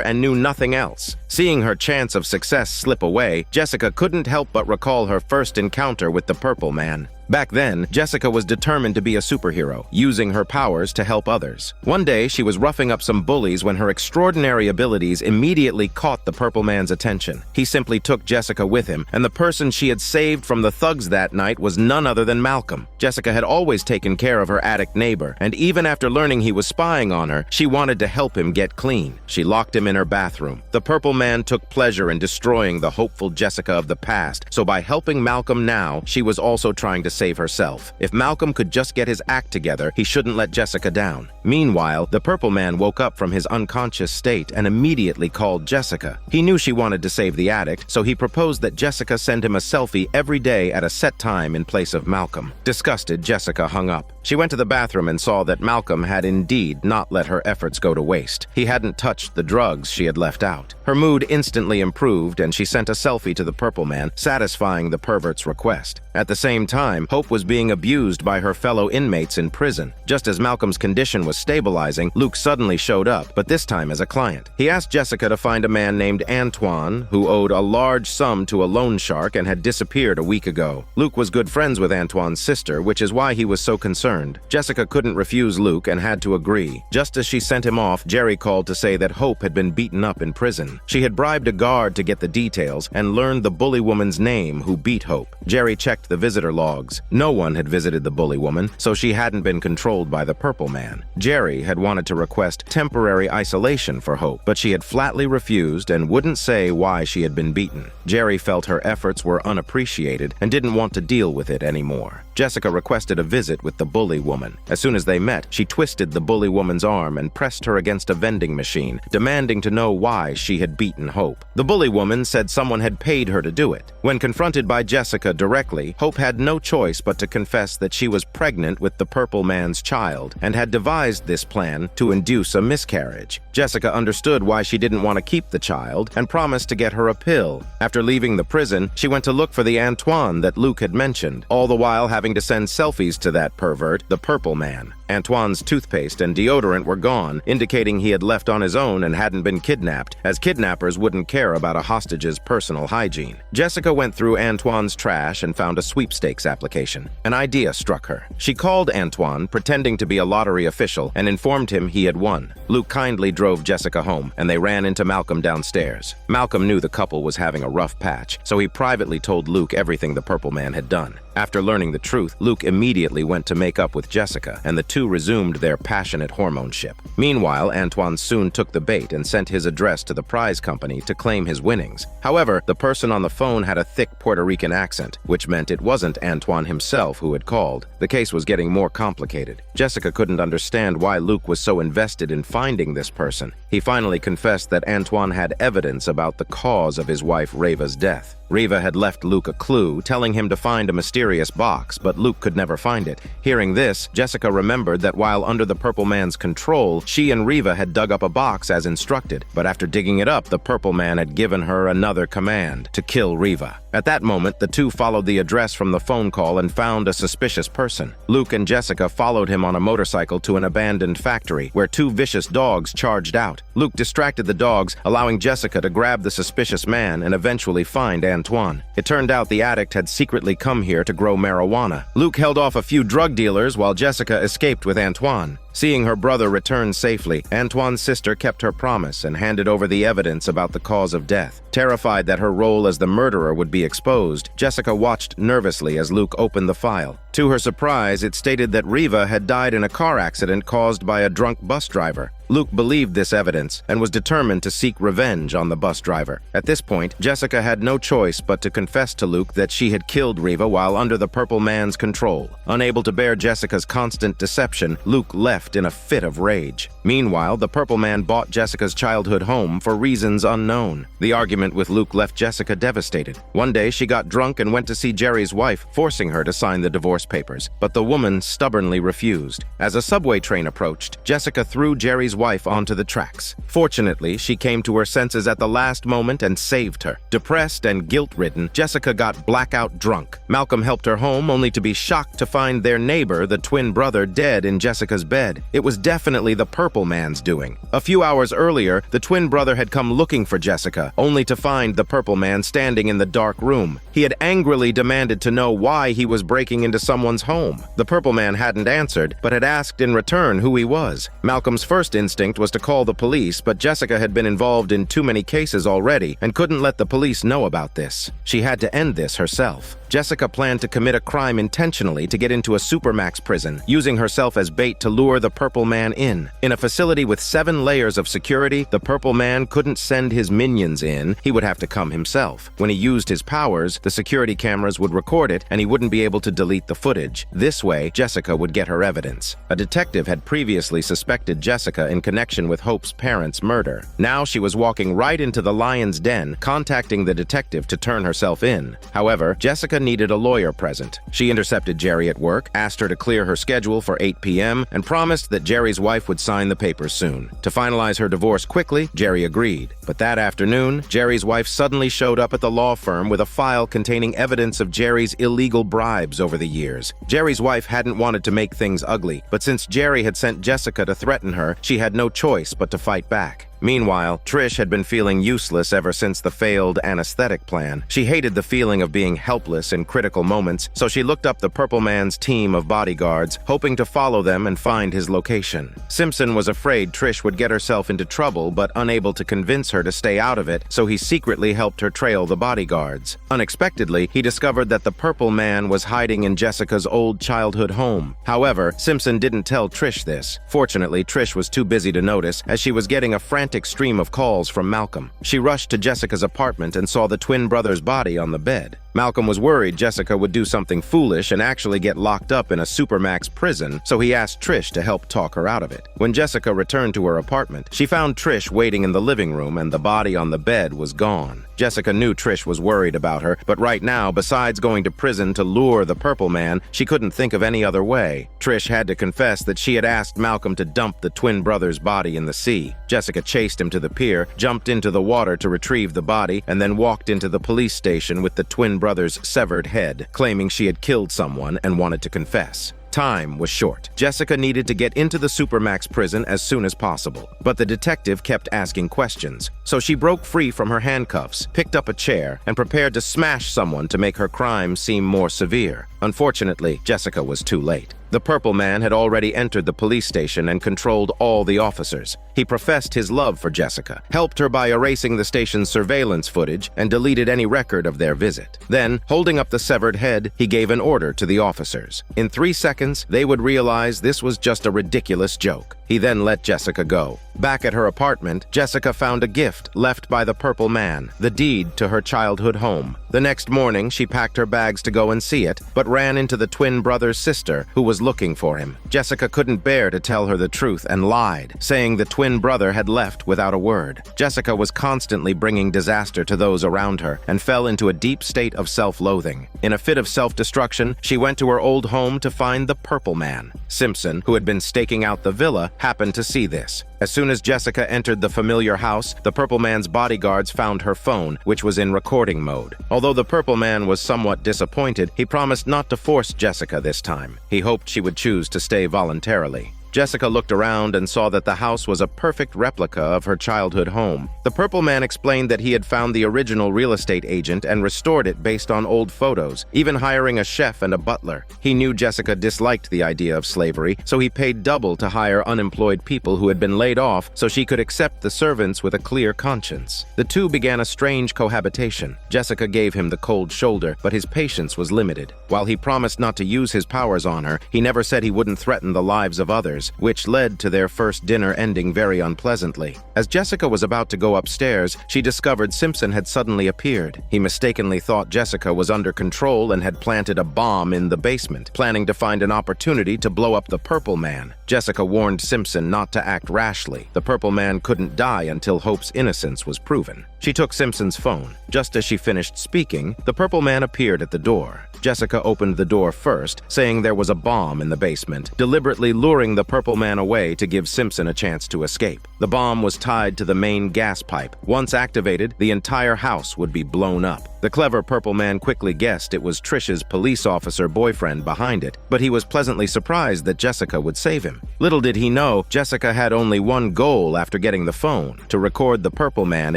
and knew nothing else. Seeing her chance of success slip away, Jessica couldn't help but recall her first encounter with the Purple Man. Back then, Jessica was determined to be a superhero, using her powers to help others. One day, she was roughing up some bullies when her extraordinary abilities immediately caught the Purple Man's attention. He simply took Jessica with him, and the person she had saved from the thugs that night was none other than Malcolm. Jessica had always taken care of her addict neighbor, and even after learning he was spying on her, she wanted to help him get clean. She locked him in her bathroom. The Purple Man took pleasure in destroying the hopeful Jessica of the past, so by helping Malcolm now, she was also trying to save herself. If Malcolm could just get his act together, he shouldn't let Jessica down. Meanwhile, the Purple Man woke up from his unconscious state and immediately called Jessica. He knew she wanted to save the addict, so he proposed that Jessica send him a selfie every day at a set time in place of Malcolm. Disgusted, Jessica hung up. She went to the bathroom and saw that Malcolm had indeed not let her efforts go to waste. He hadn't touched the drugs she had left out. Her mood instantly improved, and she sent a selfie to the Purple Man, satisfying the pervert's request. At the same time, Hope was being abused by her fellow inmates in prison. Just as Malcolm's condition was stabilizing, Luke suddenly showed up, but this time as a client. He asked Jessica to find a man named Antoine, who owed a large sum to a loan shark and had disappeared a week ago. Luke was good friends with Antoine's sister, which is why he was so concerned. Jessica couldn't refuse Luke and had to agree. Just as she sent him off, Jerry called to say that Hope had been beaten up in prison. She had bribed a guard to get the details and learned the bully woman's name who beat Hope. Jerry checked the visitor logs. No one had visited the bully woman, so she hadn't been controlled by the Purple Man. Jerry had wanted to request temporary isolation for Hope, but she had flatly refused and wouldn't say why she had been beaten. Jerry felt her efforts were unappreciated and didn't want to deal with it anymore. Jessica requested a visit with the bully woman. As soon as they met, she twisted the bully woman's arm and pressed her against a vending machine, demanding to know why she had beaten Hope. The bully woman said someone had paid her to do it. When confronted by Jessica directly, Hope had no choice but to confess that she was pregnant with the Purple Man's child and had devised this plan to induce a miscarriage. Jessica understood why she didn't want to keep the child and promised to get her a pill. After leaving the prison, she went to look for the Antoine that Luke had mentioned, all the while having to send selfies to that pervert, the Purple Man. Antoine's toothpaste and deodorant were gone, indicating he had left on his own and hadn't been kidnapped, as kidnappers wouldn't care about a hostage's personal hygiene. Jessica went through Antoine's trash and found a sweepstakes application. An idea struck her. She called Antoine, pretending to be a lottery official, and informed him he had won. Luke kindly drove Jessica home, and they ran into Malcolm downstairs. Malcolm knew the couple was having a rough patch, so he privately told Luke everything the Purple Man had done. After learning the truth, Luke immediately went to make up with Jessica, and the two resumed their passionate hormoneship. Meanwhile, Antoine soon took the bait and sent his address to the prize company to claim his winnings. However, the person on the phone had a thick Puerto Rican accent, which meant it wasn't Antoine himself who had called. The case was getting more complicated. Jessica couldn't understand why Luke was so invested in finding this person. He finally confessed that Antoine had evidence about the cause of his wife Reva's death. Riva had left Luke a clue, telling him to find a mysterious box, but Luke could never find it. Hearing this, Jessica remembered that while under the Purple Man's control, she and Riva had dug up a box as instructed, but after digging it up, the Purple Man had given her another command: to kill Riva. At that moment, the two followed the address from the phone call and found a suspicious person. Luke and Jessica followed him on a motorcycle to an abandoned factory, where two vicious dogs charged out. Luke distracted the dogs, allowing Jessica to grab the suspicious man and eventually find Antoine. It turned out the addict had secretly come here to grow marijuana. Luke held off a few drug dealers while Jessica escaped with Antoine. Seeing her brother return safely, Antoine's sister kept her promise and handed over the evidence about the cause of death. Terrified that her role as the murderer would be exposed, Jessica watched nervously as Luke opened the file. To her surprise, it stated that Riva had died in a car accident caused by a drunk bus driver. Luke believed this evidence and was determined to seek revenge on the bus driver. At this point, Jessica had no choice but to confess to Luke that she had killed Riva while under the Purple Man's control. Unable to bear Jessica's constant deception, Luke left in a fit of rage. Meanwhile, the Purple Man bought Jessica's childhood home for reasons unknown. The argument with Luke left Jessica devastated. One day, she got drunk and went to see Jerry's wife, forcing her to sign the divorce papers, but the woman stubbornly refused. As a subway train approached, Jessica threw Jerry's wife onto the tracks. Fortunately, she came to her senses at the last moment and saved her. Depressed and guilt-ridden, Jessica got blackout drunk. Malcolm helped her home, only to be shocked to find their neighbor, the twin brother, dead in Jessica's bed. It was definitely the Purple Man's doing. A few hours earlier, the twin brother had come looking for Jessica, only to find the Purple Man standing in the dark room. He had angrily demanded to know why he was breaking into someone's home. The Purple Man hadn't answered, but had asked in return who he was. Malcolm's first instinct was to call the police, but Jessica had been involved in too many cases already and couldn't let the police know about this. She had to end this herself. Jessica planned to commit a crime intentionally to get into a supermax prison, using herself as bait to lure the Purple Man in. In a facility with 7 layers of security, the Purple Man couldn't send his minions in, he would have to come himself. When he used his powers, the security cameras would record it and he wouldn't be able to delete the footage. This way, Jessica would get her evidence. A detective had previously suspected Jessica in connection with Hope's parents' murder. Now she was walking right into the lion's den, contacting the detective to turn herself in. However, Jessica needed a lawyer present. She intercepted Jerry at work, asked her to clear her schedule for 8 p.m., and promised that Jerry's wife would sign the papers soon. To finalize her divorce quickly, Jerry agreed. But that afternoon, Jerry's wife suddenly showed up at the law firm with a file containing evidence of Jerry's illegal bribes over the years. Jerry's wife hadn't wanted to make things ugly, but since Jerry had sent Jessica to threaten her, she had no choice but to fight back. Meanwhile, Trish had been feeling useless ever since the failed anesthetic plan. She hated the feeling of being helpless in critical moments, so she looked up the Purple Man's team of bodyguards, hoping to follow them and find his location. Simpson was afraid Trish would get herself into trouble, but unable to convince her to stay out of it, so he secretly helped her trail the bodyguards. Unexpectedly, he discovered that the Purple Man was hiding in Jessica's old childhood home. However, Simpson didn't tell Trish this. Fortunately, Trish was too busy to notice, as she was getting a frantic stream of calls from Malcolm. She rushed to Jessica's apartment and saw the twin brother's body on the bed. Malcolm was worried Jessica would do something foolish and actually get locked up in a supermax prison, so he asked Trish to help talk her out of it. When Jessica returned to her apartment, she found Trish waiting in the living room and the body on the bed was gone. Jessica knew Trish was worried about her, but right now, besides going to prison to lure the Purple Man, she couldn't think of any other way. Trish had to confess that she had asked Malcolm to dump the twin brother's body in the sea. Jessica chased him to the pier, jumped into the water to retrieve the body, and then walked into the police station with the twin brother's severed head, claiming she had killed someone and wanted to confess. Time was short. Jessica needed to get into the supermax prison as soon as possible, but the detective kept asking questions. So she broke free from her handcuffs, picked up a chair, and prepared to smash someone to make her crime seem more severe. Unfortunately, Jessica was too late. The Purple Man had already entered the police station and controlled all the officers. He professed his love for Jessica, helped her by erasing the station's surveillance footage, and deleted any record of their visit. Then, holding up the severed head, he gave an order to the officers. In 3 seconds, they would realize this was just a ridiculous joke. He then let Jessica go. Back at her apartment, Jessica found a gift left by the Purple Man, the deed to her childhood home. The next morning, she packed her bags to go and see it, but ran into the twin brother's sister, who was was looking for him. Jessica couldn't bear to tell her the truth and lied, saying the twin brother had left without a word. Jessica was constantly bringing disaster to those around her and fell into a deep state of self-loathing. In a fit of self-destruction, she went to her old home to find the Purple Man. Simpson, who had been staking out the villa, happened to see this. As soon as Jessica entered the familiar house, the Purple Man's bodyguards found her phone, which was in recording mode. Although the Purple Man was somewhat disappointed, he promised not to force Jessica this time. He hoped she would choose to stay voluntarily. Jessica looked around and saw that the house was a perfect replica of her childhood home. The Purple Man explained that he had found the original real estate agent and restored it based on old photos, even hiring a chef and a butler. He knew Jessica disliked the idea of slavery, so he paid double to hire unemployed people who had been laid off so she could accept the servants with a clear conscience. The two began a strange cohabitation. Jessica gave him the cold shoulder, but his patience was limited. While he promised not to use his powers on her, he never said he wouldn't threaten the lives of others, which led to their first dinner ending very unpleasantly. As Jessica was about to go upstairs, she discovered Simpson had suddenly appeared. He mistakenly thought Jessica was under control and had planted a bomb in the basement, planning to find an opportunity to blow up the Purple Man. Jessica warned Simpson not to act rashly. The Purple Man couldn't die until Hope's innocence was proven. She took Simpson's phone. Just as she finished speaking, the Purple Man appeared at the door. Jessica opened the door first, saying there was a bomb in the basement, deliberately luring the Purple Man away to give Simpson a chance to escape. The bomb was tied to the main gas pipe. Once activated, the entire house would be blown up. The clever Purple Man quickly guessed it was Trish's police officer boyfriend behind it, but he was pleasantly surprised that Jessica would save him. Little did he know, Jessica had only one goal after getting the phone: to record the Purple Man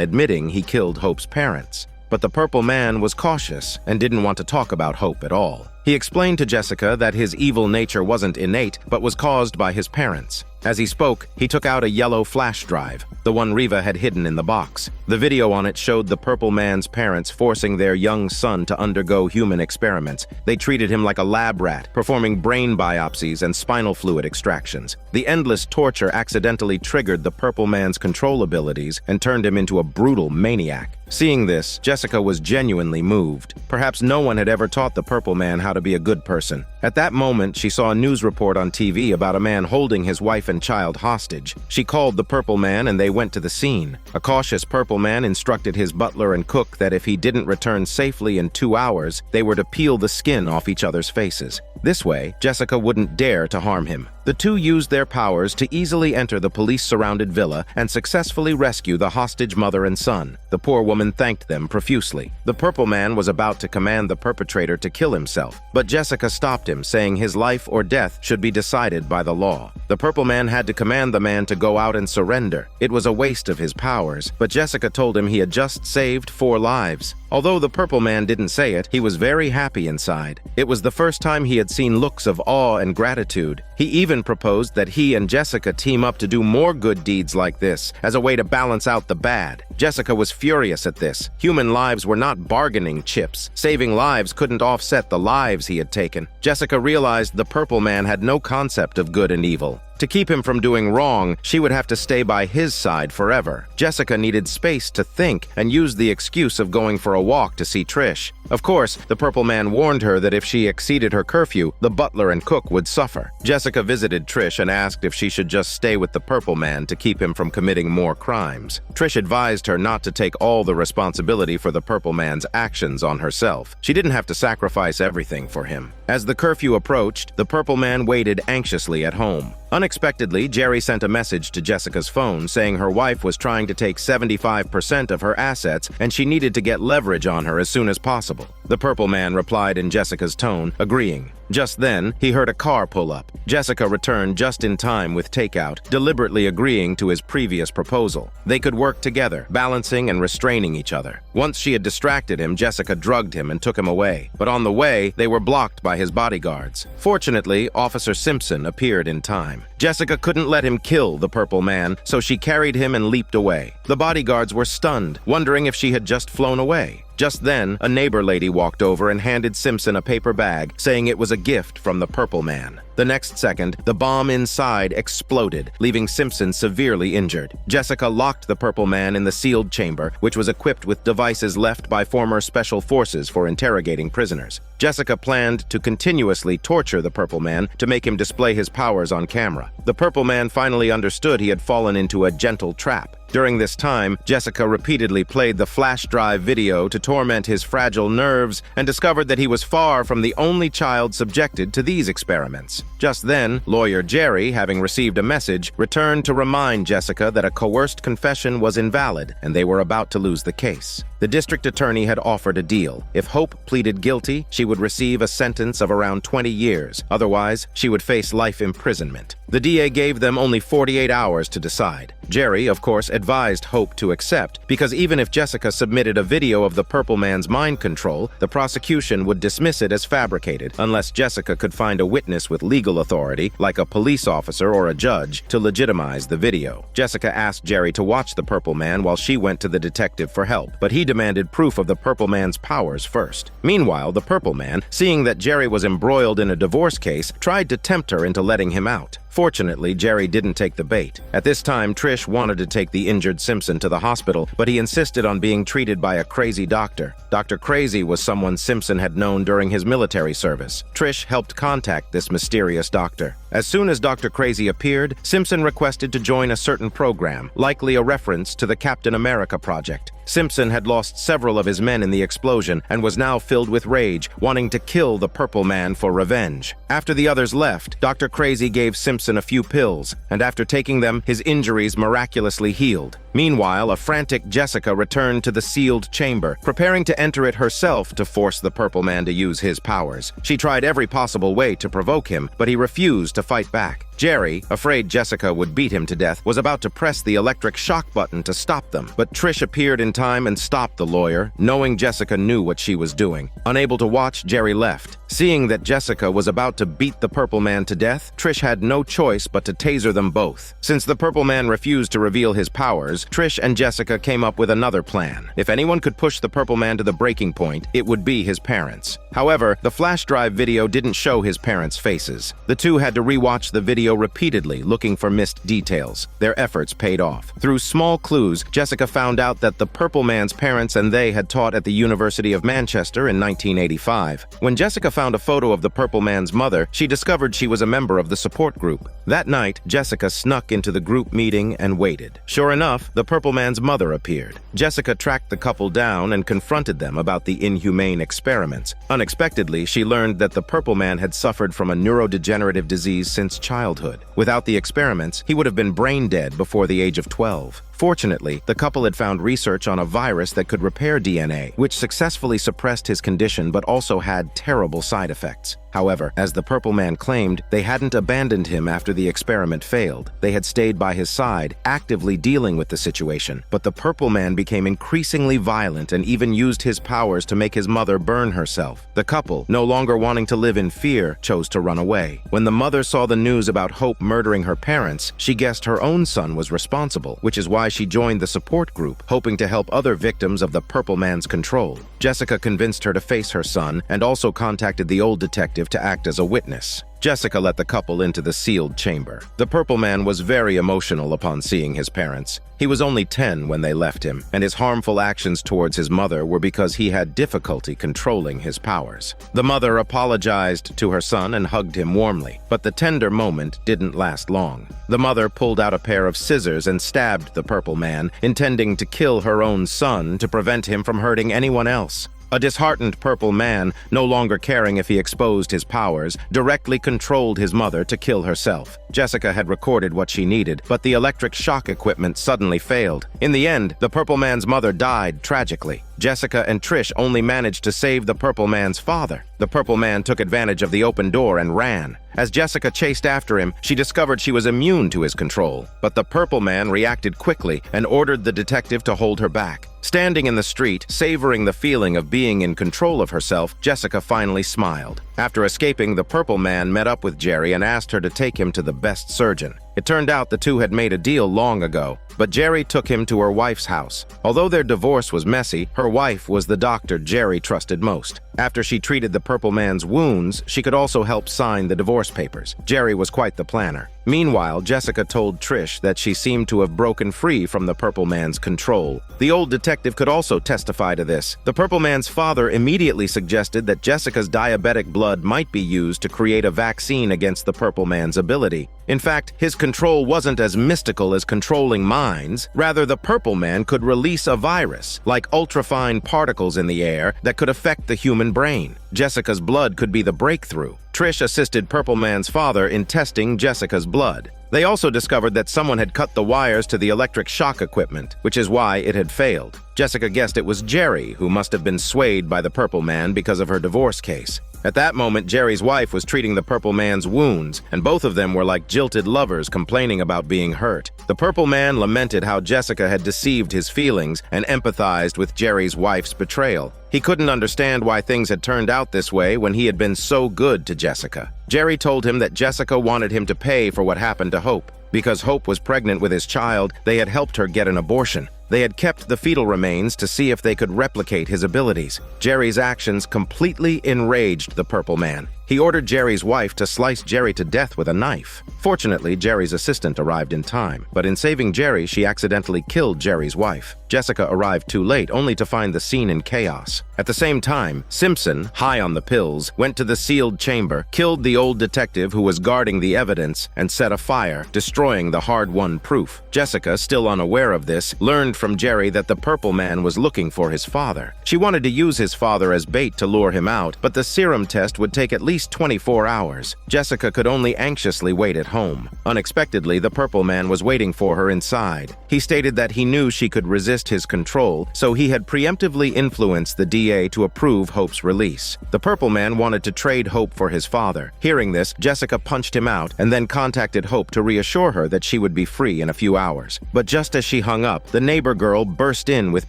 admitting he killed Hope's parents. But the Purple Man was cautious and didn't want to talk about Hope at all. He explained to Jessica that his evil nature wasn't innate, but was caused by his parents. As he spoke, he took out a yellow flash drive, the one Riva had hidden in the box. The video on it showed the Purple Man's parents forcing their young son to undergo human experiments. They treated him like a lab rat, performing brain biopsies and spinal fluid extractions. The endless torture accidentally triggered the Purple Man's control abilities and turned him into a brutal maniac. Seeing this, Jessica was genuinely moved. Perhaps no one had ever taught the Purple Man how to be a good person. At that moment, she saw a news report on TV about a man holding his wife and child hostage. She called the Purple Man and they went to the scene. A cautious Purple Man instructed his butler and cook that if he didn't return safely in 2 hours, they were to peel the skin off each other's faces. This way, Jessica wouldn't dare to harm him. The two used their powers to easily enter the police-surrounded villa and successfully rescue the hostage mother and son. The poor woman thanked them profusely. The Purple Man was about to command the perpetrator to kill himself, but Jessica stopped him, saying his life or death should be decided by the law. The Purple Man had to command the man to go out and surrender. It was a waste of his powers, but Jessica told him he had just saved 4 lives. Although the Purple Man didn't say it, he was very happy inside. It was the first time he had seen looks of awe and gratitude. He even proposed that he and Jessica team up to do more good deeds like this, as a way to balance out the bad. Jessica was furious at this. Human lives were not bargaining chips. Saving lives couldn't offset the lives he had taken. Jessica realized the Purple Man had no concept of good and evil. To keep him from doing wrong, she would have to stay by his side forever. Jessica needed space to think and used the excuse of going for a walk to see Trish. Of course, the Purple Man warned her that if she exceeded her curfew, the butler and cook would suffer. Jessica visited Trish and asked if she should just stay with the Purple Man to keep him from committing more crimes. Trish advised her not to take all the responsibility for the Purple Man's actions on herself. She didn't have to sacrifice everything for him. As the curfew approached, the Purple Man waited anxiously at home. Unexpectedly, Jerry sent a message to Jessica's phone saying her wife was trying to take 75% of her assets and she needed to get leverage on her as soon as possible. The Purple Man replied in Jessica's tone, agreeing. Just then, he heard a car pull up. Jessica returned just in time with takeout, deliberately agreeing to his previous proposal. They could work together, balancing and restraining each other. Once she had distracted him, Jessica drugged him and took him away. But on the way, they were blocked by his bodyguards. Fortunately, Officer Simpson appeared in time. Jessica couldn't let him kill the Purple Man, so she carried him and leaped away. The bodyguards were stunned, wondering if she had just flown away. Just then, a neighbor lady walked over and handed Simpson a paper bag, saying it was a gift from the Purple Man. The next second, the bomb inside exploded, leaving Simpson severely injured. Jessica locked the Purple Man in the sealed chamber, which was equipped with devices left by former special forces for interrogating prisoners. Jessica planned to continuously torture the Purple Man to make him display his powers on camera. The Purple Man finally understood he had fallen into a gentle trap. During this time, Jessica repeatedly played the flash drive video to torment his fragile nerves and discovered that he was far from the only child subjected to these experiments. Just then, lawyer Jerry, having received a message, returned to remind Jessica that a coerced confession was invalid and they were about to lose the case. The district attorney had offered a deal. If Hope pleaded guilty, she would receive a sentence of around 20 years. Otherwise, she would face life imprisonment. The DA gave them only 48 hours to decide. Jerry, of course, advised Hope to accept, because even if Jessica submitted a video of the Purple Man's mind control, the prosecution would dismiss it as fabricated, unless Jessica could find a witness with legal authority, like a police officer or a judge, to legitimize the video. Jessica asked Jerry to watch the Purple Man while she went to the detective for help, but he demanded proof of the Purple Man's powers first. Meanwhile, the Purple Man, seeing that Jerry was embroiled in a divorce case, tried to tempt her into letting him out. Fortunately, Jerry didn't take the bait. At this time, Trish wanted to take the injured Simpson to the hospital, but he insisted on being treated by a crazy doctor. Dr. Crazy was someone Simpson had known during his military service. Trish helped contact this mysterious doctor. As soon as Dr. Crazy appeared, Simpson requested to join a certain program, likely a reference to the Captain America project. Simpson had lost several of his men in the explosion and was now filled with rage, wanting to kill the Purple Man for revenge. After the others left, Dr. Crazy gave Simpson a few pills, and after taking them, his injuries miraculously healed. Meanwhile, a frantic Jessica returned to the sealed chamber, preparing to enter it herself to force the Purple Man to use his powers. She tried every possible way to provoke him, but he refused to fight back. Jerry, afraid Jessica would beat him to death, was about to press the electric shock button to stop them, but Trish appeared in time and stopped the lawyer, knowing Jessica knew what she was doing. Unable to watch, Jerry left. Seeing that Jessica was about to beat the Purple Man to death, Trish had no choice but to taser them both. Since the Purple Man refused to reveal his powers, Trish and Jessica came up with another plan. If anyone could push the Purple Man to the breaking point, it would be his parents. However, the flash drive video didn't show his parents' faces. The two had to rewatch the video repeatedly, looking for missed details. Their efforts paid off. Through small clues, Jessica found out that the Purple Man's parents and they had taught at the University of Manchester in 1985. When Jessica found a photo of the Purple Man's mother, she discovered she was a member of the support group. That night, Jessica snuck into the group meeting and waited. Sure enough, the Purple Man's mother appeared. Jessica tracked the couple down and confronted them about the inhumane experiments. Unexpectedly, she learned that the Purple Man had suffered from a neurodegenerative disease since childhood. Without the experiments, he would have been brain dead before the age of 12. Fortunately, the couple had found research on a virus that could repair DNA, which successfully suppressed his condition but also had terrible side effects. However, as the Purple Man claimed, they hadn't abandoned him after the experiment failed. They had stayed by his side, actively dealing with the situation. But the Purple Man became increasingly violent and even used his powers to make his mother burn herself. The couple, no longer wanting to live in fear, chose to run away. When the mother saw the news about Hope murdering her parents, she guessed her own son was responsible, which is why she joined the support group, hoping to help other victims of the Purple Man's control. Jessica convinced her to face her son and also contacted the old detective to act as a witness. Jessica let the couple into the sealed chamber. The Purple Man was very emotional upon seeing his parents. He was only 10 when they left him, and his harmful actions towards his mother were because he had difficulty controlling his powers. The mother apologized to her son and hugged him warmly, but the tender moment didn't last long. The mother pulled out a pair of scissors and stabbed the Purple Man, intending to kill her own son to prevent him from hurting anyone else. A disheartened Purple Man, no longer caring if he exposed his powers, directly controlled his mother to kill herself. Jessica had recorded what she needed, but the electric shock equipment suddenly failed. In the end, the Purple Man's mother died tragically. Jessica and Trish only managed to save the Purple Man's father. The Purple Man took advantage of the open door and ran. As Jessica chased after him, she discovered she was immune to his control. But the Purple Man reacted quickly and ordered the detective to hold her back. Standing in the street, savoring the feeling of being in control of herself, Jessica finally smiled. After escaping, the Purple Man met up with Jerry and asked her to take him to the best surgeon. It turned out the two had made a deal long ago, but Jerry took him to her wife's house. Although their divorce was messy, her wife was the doctor Jerry trusted most. After she treated the Purple Man's wounds, she could also help sign the divorce papers. Jerry was quite the planner. Meanwhile, Jessica told Trish that she seemed to have broken free from the Purple Man's control. The old detective could also testify to this. The Purple Man's father immediately suggested that Jessica's diabetic blood might be used to create a vaccine against the Purple Man's ability. In fact, his control wasn't as mystical as controlling minds. Rather, the Purple Man could release a virus, like ultrafine particles in the air, that could affect the human brain. Jessica's blood could be the breakthrough. Trish assisted Purple Man's father in testing Jessica's blood. They also discovered that someone had cut the wires to the electric shock equipment, which is why it had failed. Jessica guessed it was Jerry, who must have been swayed by the Purple Man because of her divorce case. At that moment, Jerry's wife was treating the Purple Man's wounds, and both of them were like jilted lovers complaining about being hurt. The Purple Man lamented how Jessica had deceived his feelings and empathized with Jerry's wife's betrayal. He couldn't understand why things had turned out this way when he had been so good to Jessica. Jerry told him that Jessica wanted him to pay for what happened to Hope. Because Hope was pregnant with his child, they had helped her get an abortion. They had kept the fetal remains to see if they could replicate his abilities. Jerry's actions completely enraged the Purple Man. He ordered Jerry's wife to slice Jerry to death with a knife. Fortunately, Jerry's assistant arrived in time, but in saving Jerry, she accidentally killed Jerry's wife. Jessica arrived too late, only to find the scene in chaos. At the same time, Simpson, high on the pills, went to the sealed chamber, killed the old detective who was guarding the evidence, and set a fire, destroying the hard-won proof. Jessica, still unaware of this, learned from Jerry that the Purple Man was looking for his father. She wanted to use his father as bait to lure him out, but the serum test would take at least 24 hours. Jessica could only anxiously wait at home. Unexpectedly, the Purple Man was waiting for her inside. He stated that he knew she could resist his control, so he had preemptively influenced the DA to approve Hope's release. The Purple Man wanted to trade Hope for his father. Hearing this, Jessica punched him out and then contacted Hope to reassure her that she would be free in a few hours. But just as she hung up, the neighbor girl burst in with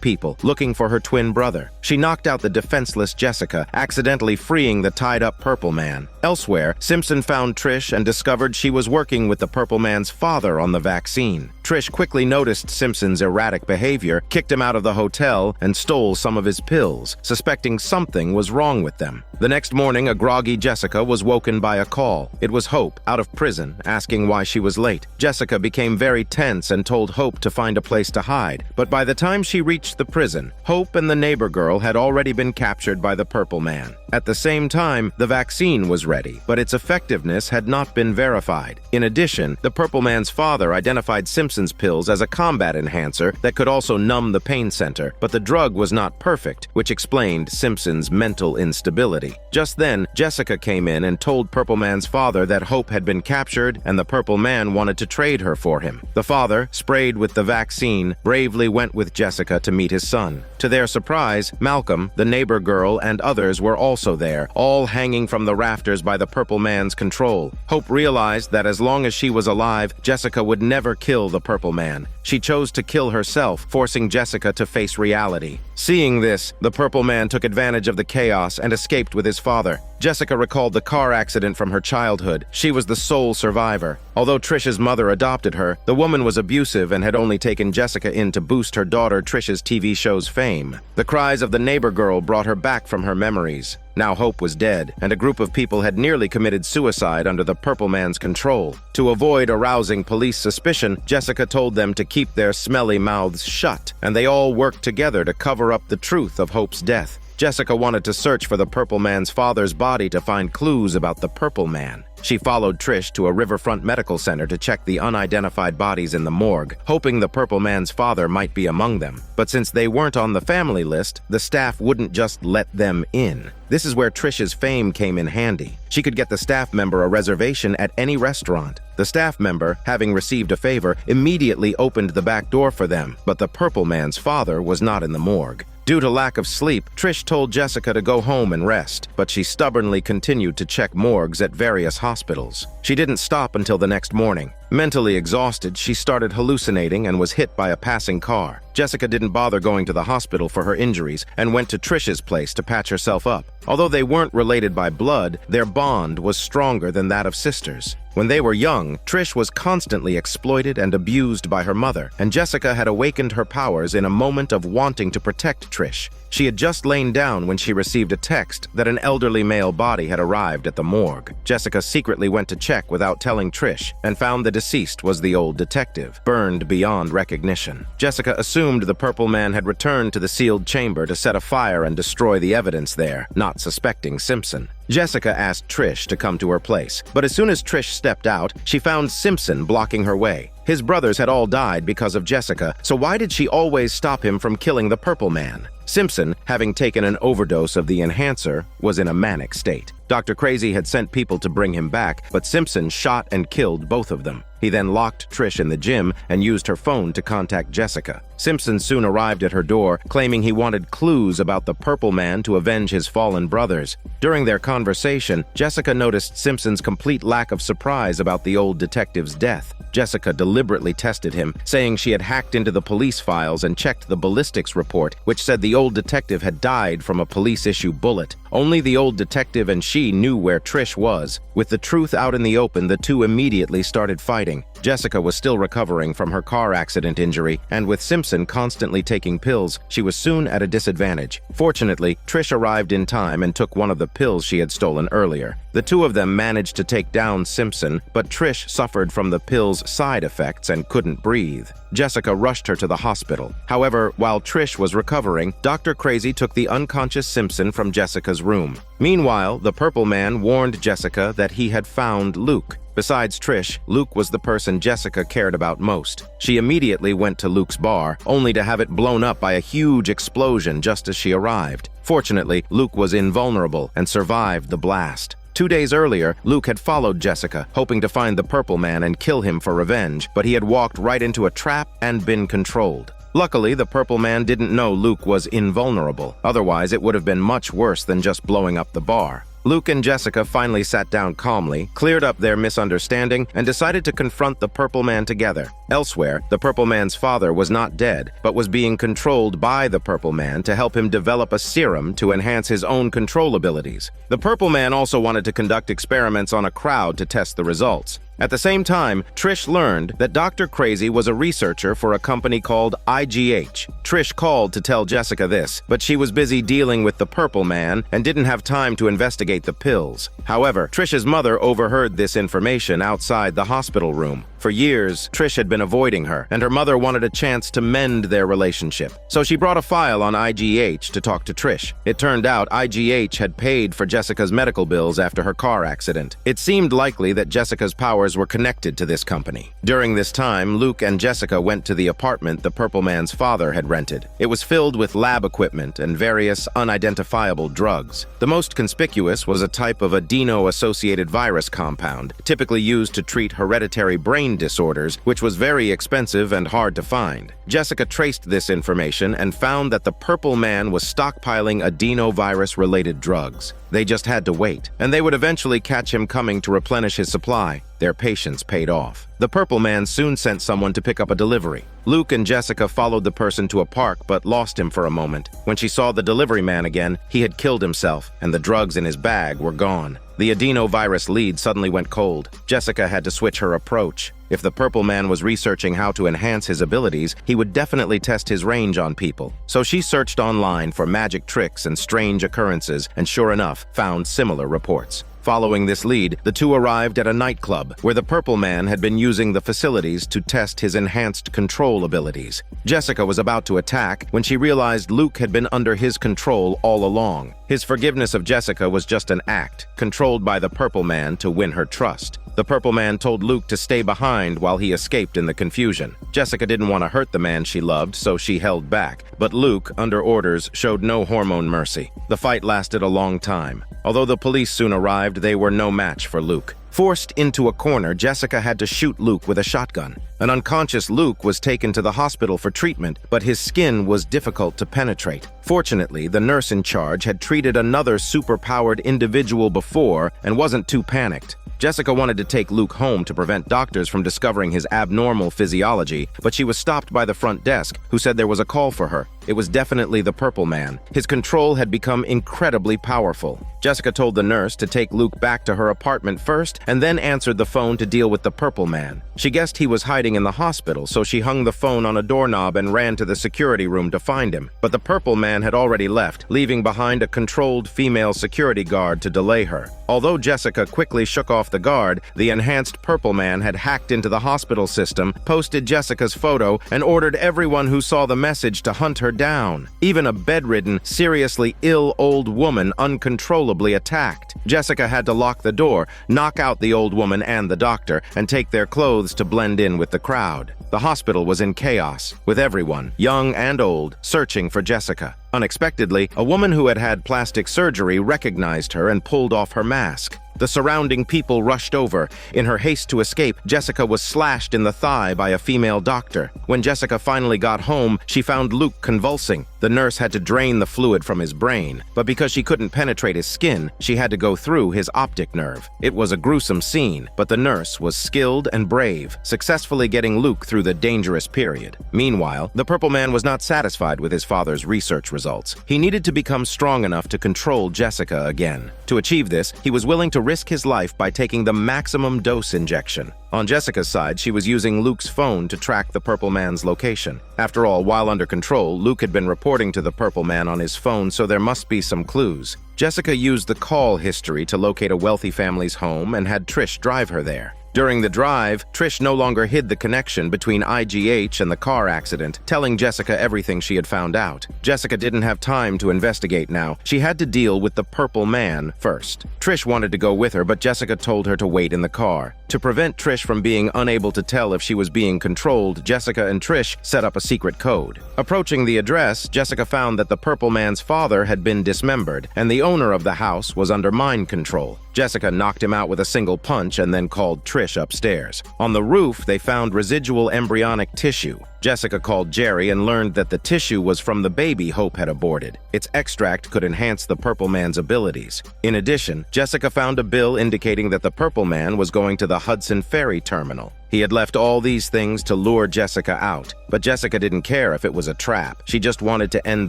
people, looking for her twin brother. She knocked out the defenseless Jessica, accidentally freeing the tied-up Purple Man. Elsewhere, Simpson found Trish and discovered she was working with the Purple Man's father on the vaccine. Trish quickly noticed Simpson's erratic behavior, kicked him out of the hotel, and stole some of his pills, suspecting something was wrong with them. The next morning, a groggy Jessica was woken by a call. It was Hope, out of prison, asking why she was late. Jessica became very tense and told Hope to find a place to hide. But by the time she reached the prison, Hope and the neighbor girl had already been captured by the Purple Man. At the same time, the vaccine was ready, but its effectiveness had not been verified. In addition, the Purple Man's father identified Simpson's pills as a combat enhancer that could also numb the pain center, but the drug was not perfect, which explained Simpson's mental instability. Just then, Jessica came in and told Purple Man's father that Hope had been captured and the Purple Man wanted to trade her for him. The father, sprayed with the vaccine, bravely went with Jessica to meet his son. To their surprise, Malcolm, the neighbor girl, and others were also there, all hanging from the rafters by the Purple Man's control. Hope realized that as long as she was alive, Jessica would never kill the Purple Man. She chose to kill herself, forcing Jessica to face reality. Seeing this, the Purple Man took advantage of the chaos and escaped with his father. Jessica recalled the car accident from her childhood. She was the sole survivor. Although Trish's mother adopted her, the woman was abusive and had only taken Jessica in to boost her daughter Trish's TV show's fame. The cries of the neighbor girl brought her back from her memories. Now Hope was dead, and a group of people had nearly committed suicide under the Purple Man's control. To avoid arousing police suspicion, Jessica told them to keep their smelly mouths shut, and they all worked together to cover up the truth of Hope's death. Jessica wanted to search for the Purple Man's father's body to find clues about the Purple Man. She followed Trish to a riverfront medical center to check the unidentified bodies in the morgue, hoping the Purple Man's father might be among them. But since they weren't on the family list, the staff wouldn't just let them in. This is where Trish's fame came in handy. She could get the staff member a reservation at any restaurant. The staff member, having received a favor, immediately opened the back door for them, but the Purple Man's father was not in the morgue. Due to lack of sleep, Trish told Jessica to go home and rest, but she stubbornly continued to check morgues at various hospitals. She didn't stop until the next morning. Mentally exhausted, she started hallucinating and was hit by a passing car. Jessica didn't bother going to the hospital for her injuries and went to Trish's place to patch herself up. Although they weren't related by blood, their bond was stronger than that of sisters. When they were young, Trish was constantly exploited and abused by her mother, and Jessica had awakened her powers in a moment of wanting to protect Trish. She had just lain down when she received a text that an elderly male body had arrived at the morgue. Jessica secretly went to check without telling Trish and found the deceased was the old detective, burned beyond recognition. Jessica assumed the Purple Man had returned to the sealed chamber to set a fire and destroy the evidence there, not suspecting Simpson. Jessica asked Trish to come to her place, but as soon as Trish stepped out, she found Simpson blocking her way. His brothers had all died because of Jessica, so why did she always stop him from killing the Purple Man? Simpson, having taken an overdose of the enhancer, was in a manic state. Dr. Crazy had sent people to bring him back, but Simpson shot and killed both of them. He then locked Trish in the gym and used her phone to contact Jessica. Simpson soon arrived at her door, claiming he wanted clues about the Purple Man to avenge his fallen brothers. During their conversation, Jessica noticed Simpson's complete lack of surprise about the old detective's death. Jessica deliberately tested him, saying she had hacked into the police files and checked the ballistics report, which said the old detective had died from a police-issue bullet. Only the old detective and she knew where Trish was. With the truth out in the open, the two immediately started fighting. Jessica was still recovering from her car accident injury, and with Simpson constantly taking pills, she was soon at a disadvantage. Fortunately, Trish arrived in time and took one of the pills she had stolen earlier. The two of them managed to take down Simpson, but Trish suffered from the pill's side effects and couldn't breathe. Jessica rushed her to the hospital. However, while Trish was recovering, Dr. Crazy took the unconscious Simpson from Jessica's room. Meanwhile, the Purple Man warned Jessica that he had found Luke. Besides Trish, Luke was the person Jessica cared about most. She immediately went to Luke's bar, only to have it blown up by a huge explosion just as she arrived. Fortunately, Luke was invulnerable and survived the blast. 2 days earlier, Luke had followed Jessica, hoping to find the Purple Man and kill him for revenge, but he had walked right into a trap and been controlled. Luckily, the Purple Man didn't know Luke was invulnerable. Otherwise, it would have been much worse than just blowing up the bar. Luke and Jessica finally sat down calmly, cleared up their misunderstanding, and decided to confront the Purple Man together. Elsewhere, the Purple Man's father was not dead, but was being controlled by the Purple Man to help him develop a serum to enhance his own control abilities. The Purple Man also wanted to conduct experiments on a crowd to test the results. At the same time, Trish learned that Dr. Crazy was a researcher for a company called IGH. Trish called to tell Jessica this, but she was busy dealing with the Purple Man and didn't have time to investigate the pills. However, Trish's mother overheard this information outside the hospital room. For years, Trish had been avoiding her, and her mother wanted a chance to mend their relationship. So she brought a file on IGH to talk to Trish. It turned out IGH had paid for Jessica's medical bills after her car accident. It seemed likely that Jessica's powers were connected to this company. During this time, Luke and Jessica went to the apartment the Purple Man's father had rented. It was filled with lab equipment and various unidentifiable drugs. The most conspicuous was a type of adeno-associated virus compound, typically used to treat hereditary brain disorders, which was very expensive and hard to find. Jessica traced this information and found that the Purple Man was stockpiling adenovirus-related drugs. They just had to wait, and they would eventually catch him coming to replenish his supply. Their patience paid off. The Purple Man soon sent someone to pick up a delivery. Luke and Jessica followed the person to a park but lost him for a moment. When she saw the delivery man again, he had killed himself, and the drugs in his bag were gone. The adenovirus lead suddenly went cold. Jessica had to switch her approach. If the Purple Man was researching how to enhance his abilities, he would definitely test his range on people. So she searched online for magic tricks and strange occurrences, and sure enough, found similar reports. Following this lead, the two arrived at a nightclub where the Purple Man had been using the facilities to test his enhanced control abilities. Jessica was about to attack when she realized Luke had been under his control all along. His forgiveness of Jessica was just an act, controlled by the Purple Man to win her trust. The Purple Man told Luke to stay behind while he escaped in the confusion. Jessica didn't want to hurt the man she loved, so she held back. But Luke, under orders, showed no hormone mercy. The fight lasted a long time. Although the police soon arrived, they were no match for Luke. Forced into a corner, Jessica had to shoot Luke with a shotgun. An unconscious Luke was taken to the hospital for treatment, but his skin was difficult to penetrate. Fortunately, the nurse in charge had treated another superpowered individual before and wasn't too panicked. Jessica wanted to take Luke home to prevent doctors from discovering his abnormal physiology, but she was stopped by the front desk, who said there was a call for her. It was definitely the Purple Man. His control had become incredibly powerful. Jessica told the nurse to take Luke back to her apartment first and then answered the phone to deal with the Purple Man. She guessed he was hiding in the hospital, so she hung the phone on a doorknob and ran to the security room to find him. But the Purple Man had already left, leaving behind a controlled female security guard to delay her. Although Jessica quickly shook off the guard, the enhanced Purple Man had hacked into the hospital system, posted Jessica's photo, and ordered everyone who saw the message to hunt her down. Even a bedridden, seriously ill old woman uncontrollably attacked. Jessica had to lock the door, knock out the old woman and the doctor, and take their clothes to blend in with the crowd. The hospital was in chaos, with everyone, young and old, searching for Jessica. Unexpectedly, a woman who had had plastic surgery recognized her and pulled off her mask. The surrounding people rushed over. In her haste to escape, Jessica was slashed in the thigh by a female doctor. When Jessica finally got home, she found Luke convulsing. The nurse had to drain the fluid from his brain, but because she couldn't penetrate his skin, she had to go through his optic nerve. It was a gruesome scene, but the nurse was skilled and brave, successfully getting Luke through the dangerous period. Meanwhile, the Purple Man was not satisfied with his father's research results. He needed to become strong enough to control Jessica again. To achieve this, he was willing to risk his life by taking the maximum dose injection. On Jessica's side, she was using Luke's phone to track the Purple Man's location. After all, while under control, Luke had been reporting to the Purple Man on his phone, so there must be some clues. Jessica used the call history to locate a wealthy family's home and had Trish drive her there. During the drive, Trish no longer hid the connection between IGH and the car accident, telling Jessica everything she had found out. Jessica didn't have time to investigate now. She had to deal with the Purple Man first. Trish wanted to go with her, but Jessica told her to wait in the car. To prevent Trish from being unable to tell if she was being controlled, Jessica and Trish set up a secret code. Approaching the address, Jessica found that the Purple Man's father had been dismembered, and the owner of the house was under mind control. Jessica knocked him out with a single punch and then called Trish upstairs. On the roof, they found residual embryonic tissue. Jessica called Jerry and learned that the tissue was from the baby Hope had aborted. Its extract could enhance the Purple Man's abilities. In addition, Jessica found a bill indicating that the Purple Man was going to the Hudson Ferry Terminal. He had left all these things to lure Jessica out, but Jessica didn't care if it was a trap. She just wanted to end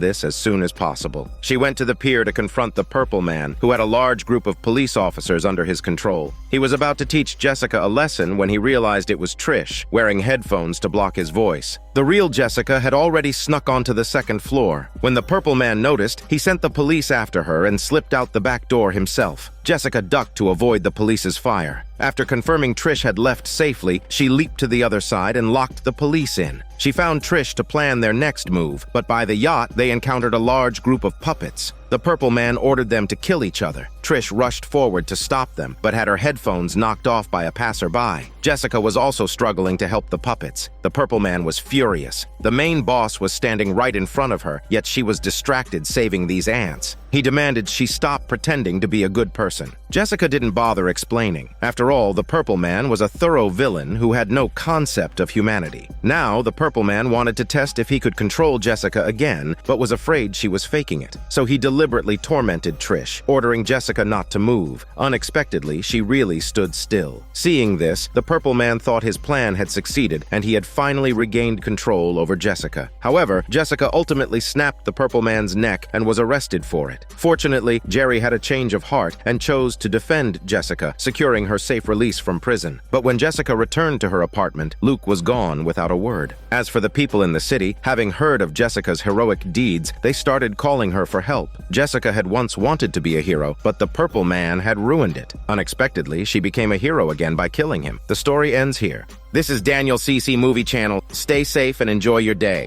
this as soon as possible. She went to the pier to confront the Purple Man, who had a large group of police officers under his control. He was about to teach Jessica a lesson when he realized it was Trish, wearing headphones to block his voice. The real Jessica had already snuck onto the second floor. When the Purple Man noticed, he sent the police after her and slipped out the back door himself. Jessica ducked to avoid the police's fire. After confirming Trish had left safely, she leaped to the other side and locked the police in. She found Trish to plan their next move, but by the yacht, they encountered a large group of puppets. The Purple Man ordered them to kill each other. Trish rushed forward to stop them, but had her headphones knocked off by a passerby. Jessica was also struggling to help the puppets. The Purple Man was furious. The main boss was standing right in front of her, yet she was distracted saving these ants. He demanded she stop pretending to be a good person. Jessica didn't bother explaining. After all, the Purple Man was a thorough villain who had no concept of humanity. Now, the Purple Man wanted to test if he could control Jessica again, but was afraid she was faking it. So he deliberately tormented Trish, ordering Jessica not to move. Unexpectedly, she really stood still. Seeing this, the Purple Man thought his plan had succeeded and he had finally regained control over Jessica. However, Jessica ultimately snapped the Purple Man's neck and was arrested for it. Fortunately, Jerry had a change of heart and chose to defend Jessica, securing her safe release from prison. But when Jessica returned to her apartment, Luke was gone without a word. As for the people in the city, having heard of Jessica's heroic deeds, they started calling her for help. Jessica had once wanted to be a hero, but the Purple Man had ruined it. Unexpectedly, she became a hero again by killing him. The story ends here. This is Daniel CC Movie Channel. Stay safe and enjoy your day.